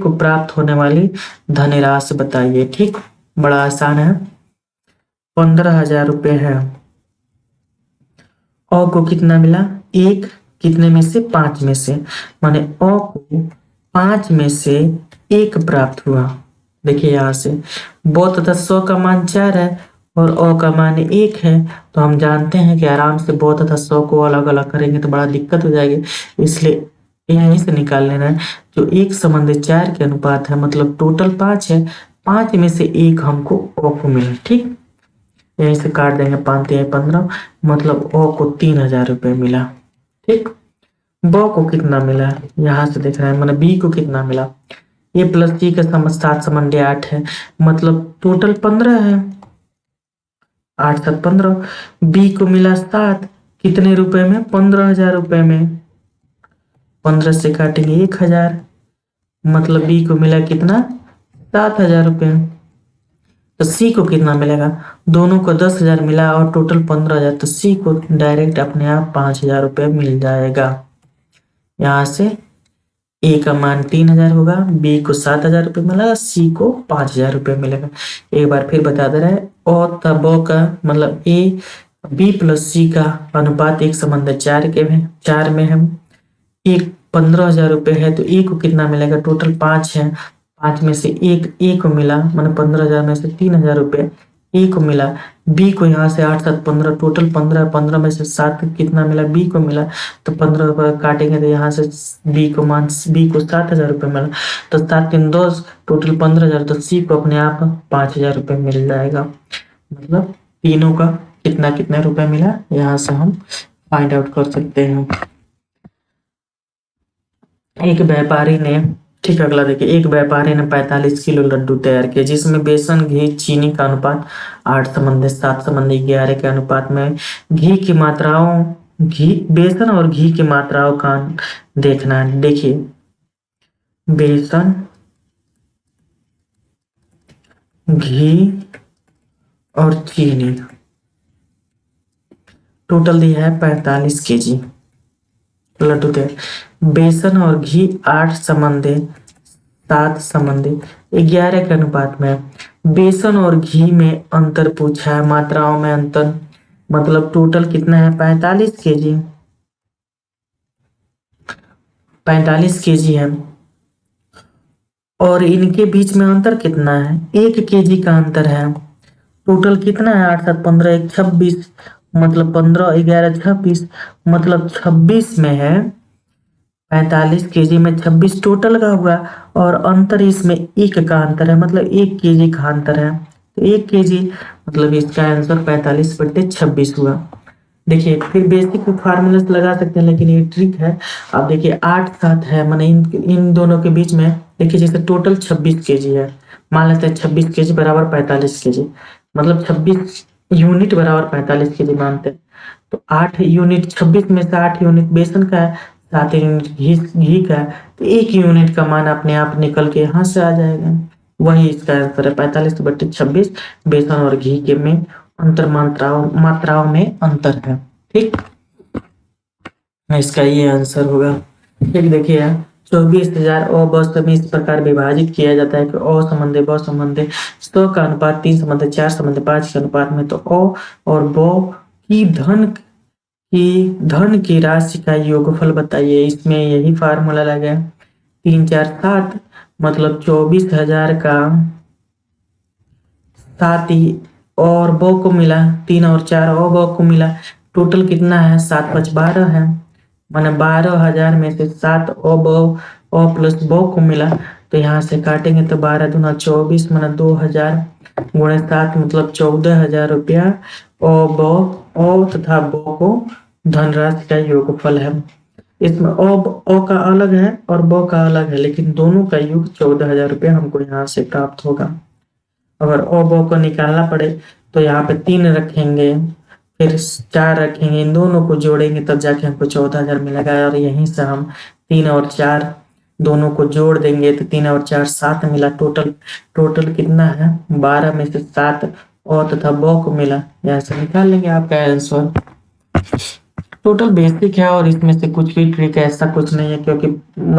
को प्राप्त होने वाली धनराशि बताइए। ठीक, बड़ा आसान है। 15,000 रुपये है। अ को कितना मिला? एक, कितने में से? 5 में से, माने अ को 5 में से 1 प्राप्त हुआ। देखिए यहाँ से ब तथा स का मान 4 है और अ का मान 1 है, तो हम जानते हैं कि आराम से ब तथा स को अलग अलग करेंगे तो बड़ा दिक्कत हो जाएगी, इसलिए यहीं से निकाल लेना है। जो 1 संबंधी 4 के अनुपात है, मतलब टोटल 5 है, 5 में से 1 हमको अ को मिला। ठीक, यहीं से काट देंगे, 5 तिहाई 15, मतलब अ को 3,000 रुपये मिला। ठीक, ब को कितना मिला? यहाँ से देख रहे हैं, मतलब बी को कितना मिला? ए प्लस सी का 7 संबंधी 8 है, मतलब टोटल 15 है। 8 7 15। बी को मिला 7, कितने रुपए में? 15,000 रुपये में। 15 से काटेंगे 1,000, मतलब बी को मिला कितना? 7,000 रुपये। तो सी को कितना मिलेगा? दोनों को 10,000 मिला और टोटल 15,000, तो सी को डायरेक्ट अपने आप 5,000 रुपये मिल जाएगा। यहाँ से ए का मान 3,000 होगा, बी को 7,000 रुपये मिलेगा, सी को 5,000 रुपये मिलेगा। एक बार फिर बता दे रहे हैं, और तब का मतलब ए बी प्लस सी का अनुपात 1:4 के में 4 में है। एक 15,000 रुपये है, तो ए को कितना मिलेगा? टोटल 5 है, 5 में से एक ए को मिला, मतलब 15,000 में से 3,000 रुपये ए को मिला। बी को यहाँ से 8 7 15, टोटल 15, 15 में से 7 कितना मिला? बी को मिला, तो 15 रुपये काटेंगे तो यहाँ से बी को 7,000 रुपये मिला, तो 7 3 10, टोटल 15,000, तो सी को अपने आप 5,000 रुपये मिल जाएगा। मतलब तीनों का कितना कितना रुपये मिला, यहाँ से हम फाइंड आउट कर सकते हैं। एक व्यापारी ने, ठीक अगला देखिए, एक व्यापारी ने 45 किलो लड्डू तैयार किए, जिसमें बेसन, घी, चीनी का अनुपात 8:7:11 के अनुपात में। घी की मात्राओं घी बेसन और घी की मात्राओं का देखना है। देखिए, बेसन, घी और चीनी टोटल दिया है 45 केजी लड्डू तैयार। बेसन और घी 8:7:11 के अनुपात में। बेसन और घी में अंतर पूछा है, मात्राओं में अंतर, मतलब टोटल कितना है? 45 केजी। 45 केजी है और इनके बीच में अंतर कितना है? 1 केजी का अंतर है। टोटल कितना है? 8 7 15 1 26, मतलब 15 11 26, मतलब 26 में है। 45 केजी में 26 टोटल का हुआ और अंतर इसमें 1 का अंतर है, मतलब 1 केजी का अंतर है, तो 1 केजी, मतलब इसका आंसर 45/26 हुआ। देखिए, फिर बेसिक फार्मूला से लगा सकते हैं, लेकिन ये ट्रिक है। अब देखिए 8 7 है, माने इन दोनों के बीच में देखिए, जैसे टोटल 26 केजी है, मान लेते हैं 26 केजी बराबर 45 केजी, मतलब 26 यूनिट बराबर 45 केजी मानते हैं। तो 8 यूनिट, 26 में से 8 यूनिट बेसन का है, 7 यूनिट घी का है, तो 1 यूनिट का मान अपने आप निकल के यहाँ से आ जाएगा। वही इसका आंसर है, 45/26। बेसन और घी के में अंतर मात्राओं में अंतर है। ठीक, इसका ये आंसर होगा। ठीक, देखिए 24,000 अ ब में इस प्रकार विभाजित किया जाता है कि अ संबंधी ब संबंधी 100 का अनुपात 3 संबंधी 4 संबंधी 5 के अनुपात में। तो अ और ब की धन की राशि का योगफल बताइए। इसमें यही फार्मूला लगा, 3 4 7, मतलब 24,000 का 7 ही और ब को मिला, 3 और 4 और ब को मिला, टोटल कितना है? 7 5 12 है, माने 12,000 में से 7 अ प्लस ब को मिला, तो यहाँ से काटेंगे तो 12 दूना 24, माने 2,000 गुणे 7, मतलब 14,000 रुपया अ तथा ब को धनराशि का योगफल है। इसमें अ का अलग है और ब का अलग है, लेकिन दोनों का योग 14,000 रुपया हमको यहाँ से प्राप्त होगा। अगर अ ब को निकालना पड़े तो यहाँ पे 3 रखेंगे, फिर 4 रखेंगे, इन दोनों को जोड़ेंगे तब जाके हमको 14,000 मिलेगा, और यहीं से हम 3 और 4 दोनों को जोड़ देंगे तो 3 और 4 7 मिला। टोटल टोटल कितना है? 12 में से 7 और तथा बौ को मिला। यहाँ से निकाल लेंगे आपका आंसर। टोटल बेसिक है और इसमें से कुछ भी ट्रिक ऐसा कुछ नहीं है, क्योंकि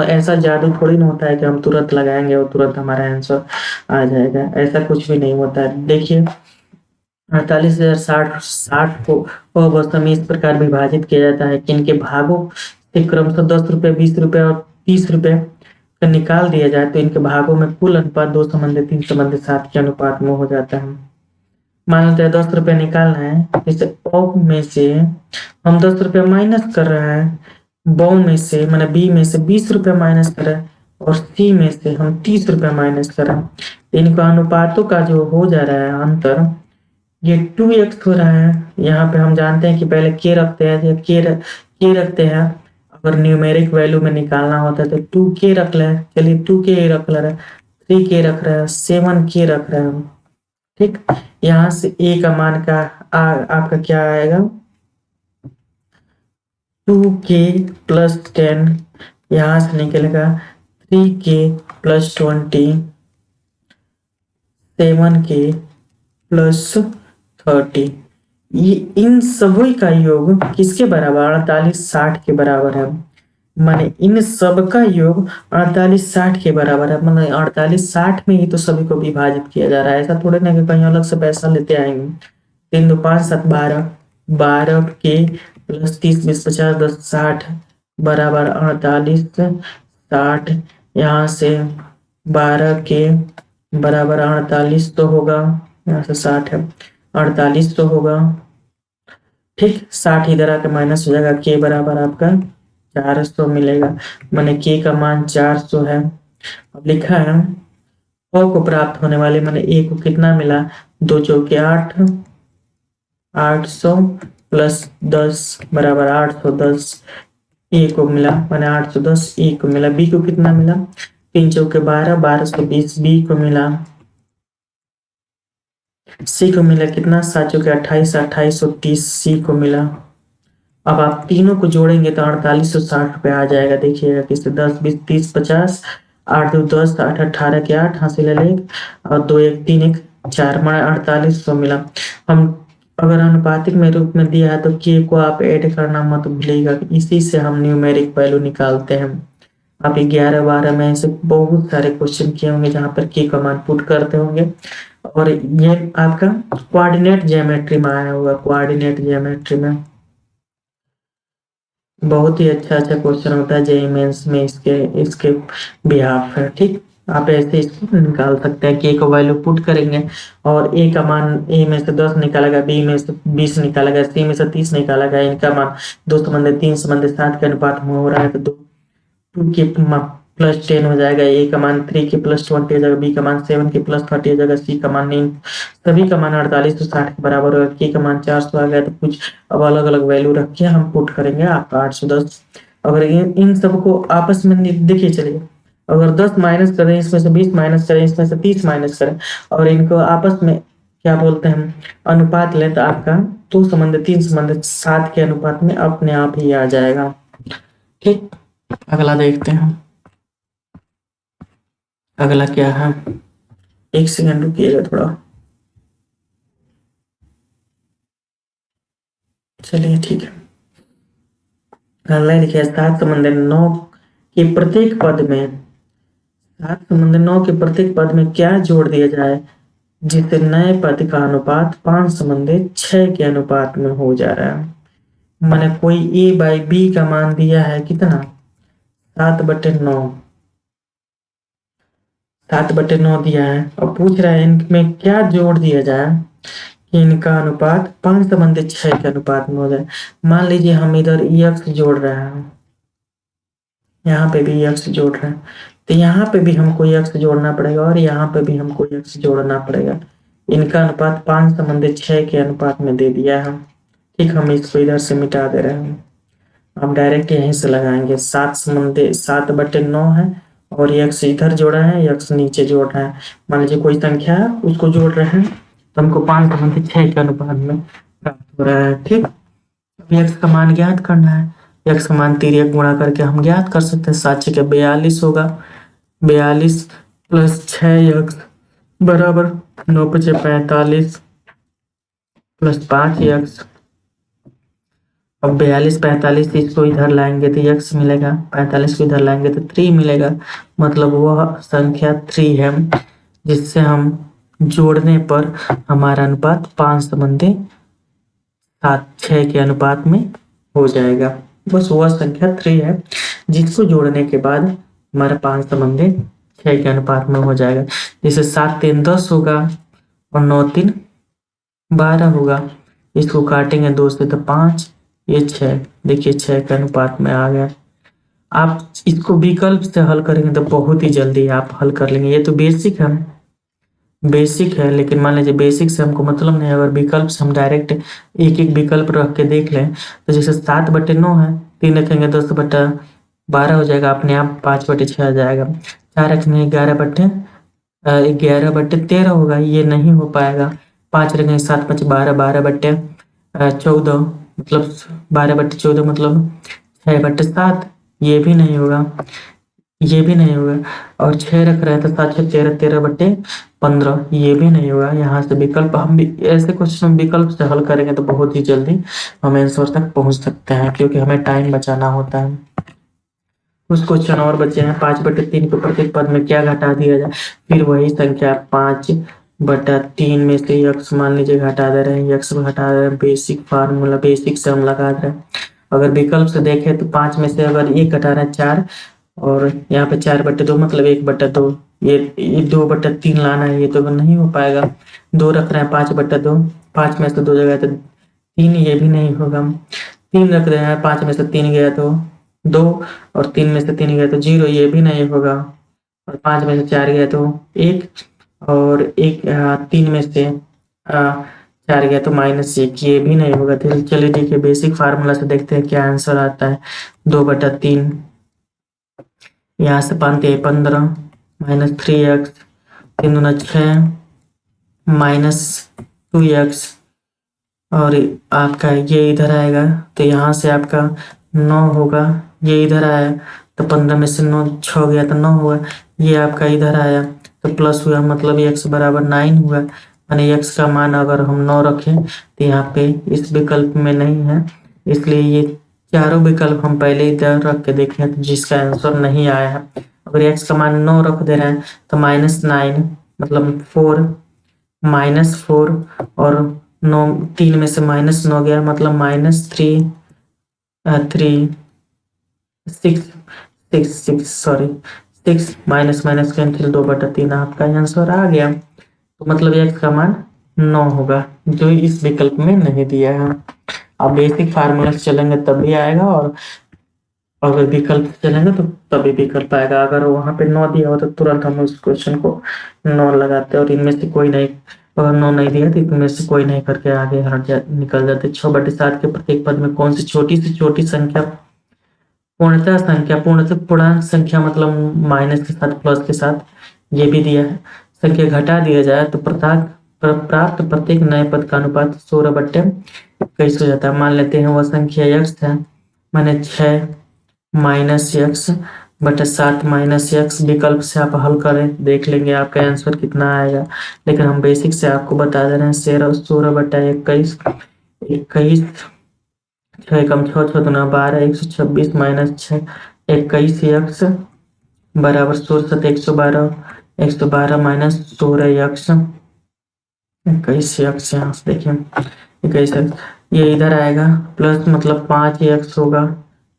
ऐसा जादू थोड़ी ना होता है कि हम तुरंत लगाएंगे और तुरंत हमारा आंसर आ जाएगा। ऐसा कुछ भी नहीं होता है। देखिए 48,060 60 को अवस्था में इस प्रकार विभाजित किया जाता है कि इनके भागों से क्रमशः 10 रुपये, 20 रुपये और 30 रुपये का निकाल दिया जाए तो इनके भागों में कुल अनुपात 2:3:7 के अनुपात में हो जाता है। मान लेते हैं 10 रुपये निकालना है, इसे ऑफ में से हम 10 रुपये माइनस कर रहे हैं, बौ में से मैंने बी में से 20 रुपये माइनस कर रहे हैं और सी में से हम 30 रुपये माइनस कर रहे हैं। इनका अनुपातों का जो हो जा रहा है अंतर, ये 2x हो रहा है। यहाँ पे हम जानते हैं कि पहले k रखते हैं, जब k रखते हैं अगर न्यूमेरिक वैल्यू में निकालना होता है तो 2k रख लें। चलिए 2k रख ले रहे हैं, 3k रख रहे हैं, 7k रख रहे हैं। ठीक, यहाँ से a का मान का आपका क्या आएगा? 2k प्लस 10, यहाँ से निकलेगा 3k प्लस 20, 7k प्लस 30। ये इन सभी का योग किसके बराबर? 48-60 के बराबर है। माने इन सब का योग 48-60 के बराबर है। माने 48-60 में ही तो सभी को विभाजित किया जा रहा है। ऐसा थोड़े ना कि कहीं अलग से पैसा लेते आएंगे। 3 2 5 7 12, 12 के प्लस 30 20 50 10 60 बराबर 48-60। यहाँ से 12 के बराबर 48 तो होगा, यहाँ से 60 है, 48 तो होगा। ठीक, 60 इधर आके माइनस हो जाएगा, के बराबर आपका 400 मिलेगा। मैंने के का मान 400 है। अब लिखा है को प्राप्त होने वाले, मैंने ए को कितना मिला? 2 चौके 8, 800 प्लस 10 बराबर 810। ए को मिला मैंने 810, ए को मिला। बी को कितना मिला? 3 चौके 12, 1220 बी को मिला। सी को मिला कितना? 7 चौके 28, 2830 सी को मिला। अब आप तीनों को जोड़ेंगे तो 4860 रुपये आ जाएगा। देखिएगा किससे? 10 20 30 50, 8 2 10, 8 18 के 8 हासिल है 1 और 2 1 3 1 4, माना 4800 मिला। हम अगर अनुपातिक में रूप में दिया है तो के को आप ऐड करना मत भूलिएगा। इसी से हम न्यूमेरिक वैल्यू निकालते हैं। आप 11-12 में ऐसे बहुत सारे क्वेश्चन किए होंगे जहां पर के का मान पुट करते होंगे। और ये आपका कोऑर्डिनेट ज्योमेट्री में आया होगा। कोऑर्डिनेट ज्योमेट्री में बहुत ही अच्छा क्वेश्चन होता है जेईई मेंस में इसके बिहाफ है। ठीक, आप ऐसे इसको निकाल सकते हैं। के को वैल्यू पुट करेंगे और ए का मान ए में से 10 निकालेगा, बी में से 20 निकालेगा, सी में से 30 निकालेगा। इनका मान 2:3:7 के अनुपात में हो रहा है तो 2 के प्लस 10 हो जाएगा। ए का मान 3 के प्लस 20 हो जाएगा, बी का मान 7 के प्लस 30 हो जाएगा, सी का मान 9, सभी का मान 4860 के बराबर होगा। के का मान 400 आ गया तो कुछ अब अलग अलग वैल्यू रख के हम पुट करेंगे आपका 810। अगर इन सबको आपस में देखिए, चलिए अगर 10 माइनस करें, इसमें से 20 माइनस करें, इसमें से 30 माइनस करें और इनको आपस में क्या बोलते हैं अनुपात लें तो आपका 2:3:7 के अनुपात में अपने आप ही आ जाएगा। ठीक, अगला देखते हैं। अगला क्या है? 1 सेकंड रुकिएगा थोड़ा। चलिए ठीक है। अगला लिखिए 7/9 के प्रत्येक पद में 7/9 के प्रत्येक पद में क्या जोड़ दिया जाए जिससे नए पद का अनुपात 5/6 के अनुपात में हो जा रहा है। मैंने कोई a/b का मान दिया है कितना? 7/9, 7/9 दिया है और पूछ रहा है इनमें क्या जोड़ दिया जाए कि इनका अनुपात 5/6 के अनुपात में हो जाए। मान लीजिए हम इधर x जोड़ रहे हैं, यहाँ पे भी x जोड़ रहे हैं, तो यहाँ पे भी हमको x जोड़ना पड़ेगा और यहाँ पे भी हमको x जोड़ना पड़ेगा। इनका अनुपात 5/6 के अनुपात में दे दिया है। ठीक, हम इसको इधर से मिटा दे रहे हैं। हम डायरेक्ट यहीं से लगाएंगे। 7/9 है और x इधर जोड़ा है, x नीचे जोड़ रहा है। मान लीजिए कोई संख्या है उसको जोड़ रहे हैं तो हमको 5/6 के अनुपात में प्राप्त हो रहा है। ठीक, अब x का मान ज्ञात करना है x समान तिर्यक गुणा करके हम ज्ञात कर सकते हैं। 7 6 42 होगा, 42 प्लस 6x बराबर 9 5 45 प्लस 5x। अब 42 45 इसको इधर लाएंगे तो x मिलेगा, 45 को इधर लाएंगे तो 3 मिलेगा, मतलब वह संख्या 3 है जिससे हम जोड़ने पर हमारा अनुपात 5:7 6 के अनुपात में हो जाएगा। बस वह संख्या 3 है जिसको जोड़ने के बाद हमारा 5:6 के अनुपात में हो जाएगा। जैसे 7 3 10 होगा और 9 3 12 होगा। इसको काटेंगे 2 से तो 5, ये 6, देखिए 6 के अनुपात में आ गया। आप इसको विकल्प से हल करेंगे तो बहुत ही जल्दी आप हल कर लेंगे। ये तो बेसिक है, लेकिन मान लीजिए बेसिक से हमको मतलब नहीं, अगर विकल्प से हम डायरेक्ट एक एक विकल्प रख के देख लें तो जैसे 7/9 है, 3 रखेंगे 10/12 हो जाएगा, अपने आप 5/6 आ जाएगा। 4 रखेंगे 11/13 होगा, ये नहीं हो पाएगा। 5 रखेंगे 7 5 12, 12/14 मतलब 12/14 मतलब 6/7, ये भी नहीं होगा, ये भी नहीं होगा। और 6 रख रहे हैं तो 7 6 13, 13/15, ये भी नहीं होगा। यहाँ से विकल्प हम भी ऐसे क्वेश्चन विकल्प से हल करेंगे तो बहुत ही जल्दी हम आंसर तक पहुंच सकते हैं, क्योंकि हमें टाइम बचाना होता है। कुछ क्वेश्चन और बचे हैं। 5/3 को प्रत्येक पद में क्या घटा दिया जाए, फिर वही संख्या 5/3 में से x मान लीजिए घटा दे रहे हैं, x घटा दे रहे हैं, बेसिक फार्मूला बेसिक से हम लगा दे रहे हैं। अगर विकल्प से देखें तो 5 में से अगर 1 घटा रहे हैं 4, और यहाँ पे 4/2 मतलब 1/2, ये 2/3 लाना है, ये तो नहीं हो पाएगा। 2 रख रहे हैं 5/2, 5 में से 2 जगह तो 3, ये भी नहीं होगा। 3 रख रहे हैं 5 में से 3 गया तो 2, और 3 में से 3 गया तो 0, ये भी नहीं होगा। और 5 में से 4 गया तो 1, और 3 में से 4 गया तो -1, ये भी नहीं होगा। तो चलिए ठीक है, बेसिक फार्मूला से देखते हैं क्या आंसर आता है। 2/3, यहाँ से 5 15 -3x, 3 दूना 6 -2x, और आपका ये इधर आएगा तो यहाँ से आपका 9 होगा, ये इधर आया तो 15 में से 9 6 गया तो 9 हुआ, ये आपका इधर आया तो प्लस हुआ, मतलब x बराबर 9 हुआ। यानी x का मान अगर हम 9 रखें तो यहाँ पे इस विकल्प में नहीं है, इसलिए ये चारों विकल्प हम पहले इधर रख के देखें तो जिसका आंसर नहीं आया है। अगर x का मान 9 रख दे रहे हैं तो -9 मतलब 4, -4, और 9 3 में से -9 गया मतलब -3 3 6 6 6 सॉरी 6 माइनस कैंसिल 2/3 आपका आंसर आ गया। तो मतलब x का मान 9 होगा, जो इस विकल्प में नहीं दिया है। अब बेसिक फार्मूला से चलेंगे तभी आएगा, और अगर विकल्प से चलेंगे तो तभी विकल्प आएगा। अगर वहां पे 9 दिया हो तो तुरंत हम उस क्वेश्चन को 9 लगाते, और इनमें से कोई नहीं, अगर 9 नहीं दिया तो इनमें से कोई नहीं करके आगे निकल जाते। 6/7 के प्रत्येक पद में कौन सी छोटी से छोटी संख्या पूर्णतः पूर्णांक संख्या मतलब माइनस के साथ प्लस के साथ, ये भी दिया है, संख्या घटा दिया जाए तो प्राप्त प्रत्येक नए पद का अनुपात 16/21 हो जाता है। मान लेते हैं वह संख्या x है, मैंने 6 -x/7 -x, विकल्प से आप हल करें देख लेंगे आपका आंसर कितना आएगा, लेकिन हम बेसिक से आपको बता दे रहे हैं 16/21, 21, 6 कम 6 6 दूना 12, 126 -6 21x बराबर 16 112, 112 -16x 21x, यहाँ से देखिए 21x, ये इधर आएगा प्लस मतलब 5x होगा,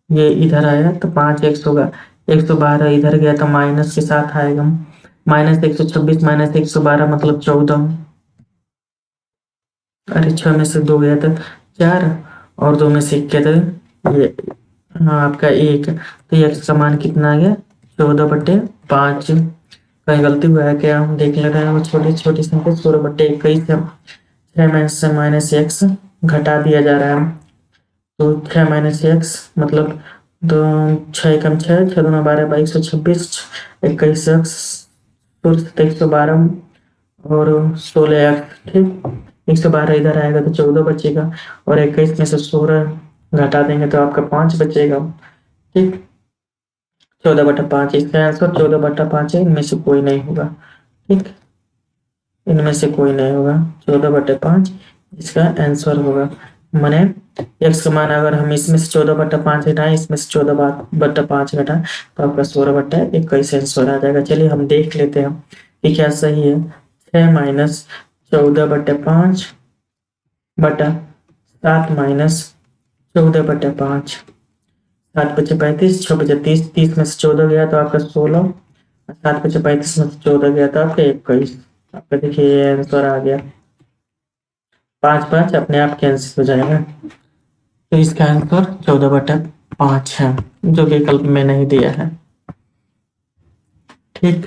ये इधर आया तो 5x होगा, 112 इधर गया तो माइनस के साथ आएगा, -126 -112 मतलब 14, अरे 6 में से 2 गया तो 4, और 2 में से 1 गया तो ये आपका 1, तो x का मान कितना आ गया 14/5। कहीं गलती हुआ है क्या, हम देख ले रहे हैं। वो छोटी छोटी संख्या 16/21 है, 6 में से -x घटा दिया जा रहा है, तो 6 -x मतलब 2 6 कम 6 6 दूना 12 126, 21x 112 और 16x, ठीक 112 इधर आएगा तो 14 बचेगा, और 21 में से 16 घटा देंगे तो आपका 5 बचेगा। ठीक, 14/5 इसका आंसर 14/5 है, इनमें से कोई नहीं होगा। ठीक, इनमें से कोई नहीं होगा, 14/5 इसका आंसर होगा। माने x का मान अगर हम इसमें से 14/5 घटाएं, इसमें से 14/5 घटाएं, तो आपका 16/21 आंसर आ जाएगा। चलिए हम देख लेते हैं कि क्या सही है। 6 माइनस 14/5 बटा 7 माइनस 14/5, 7×5 = 35, 6×30, 30 में से 14 गया तो आपका 16, 7×35 में से 14 गया तो आपका 21। आपका देखिए ये आंसर आ गया। 5 5 अपने आप कैंसिल हो जाएगा, तो इसका आंसर 14/5 है, जो विकल्प में नहीं दिया है। ठीक।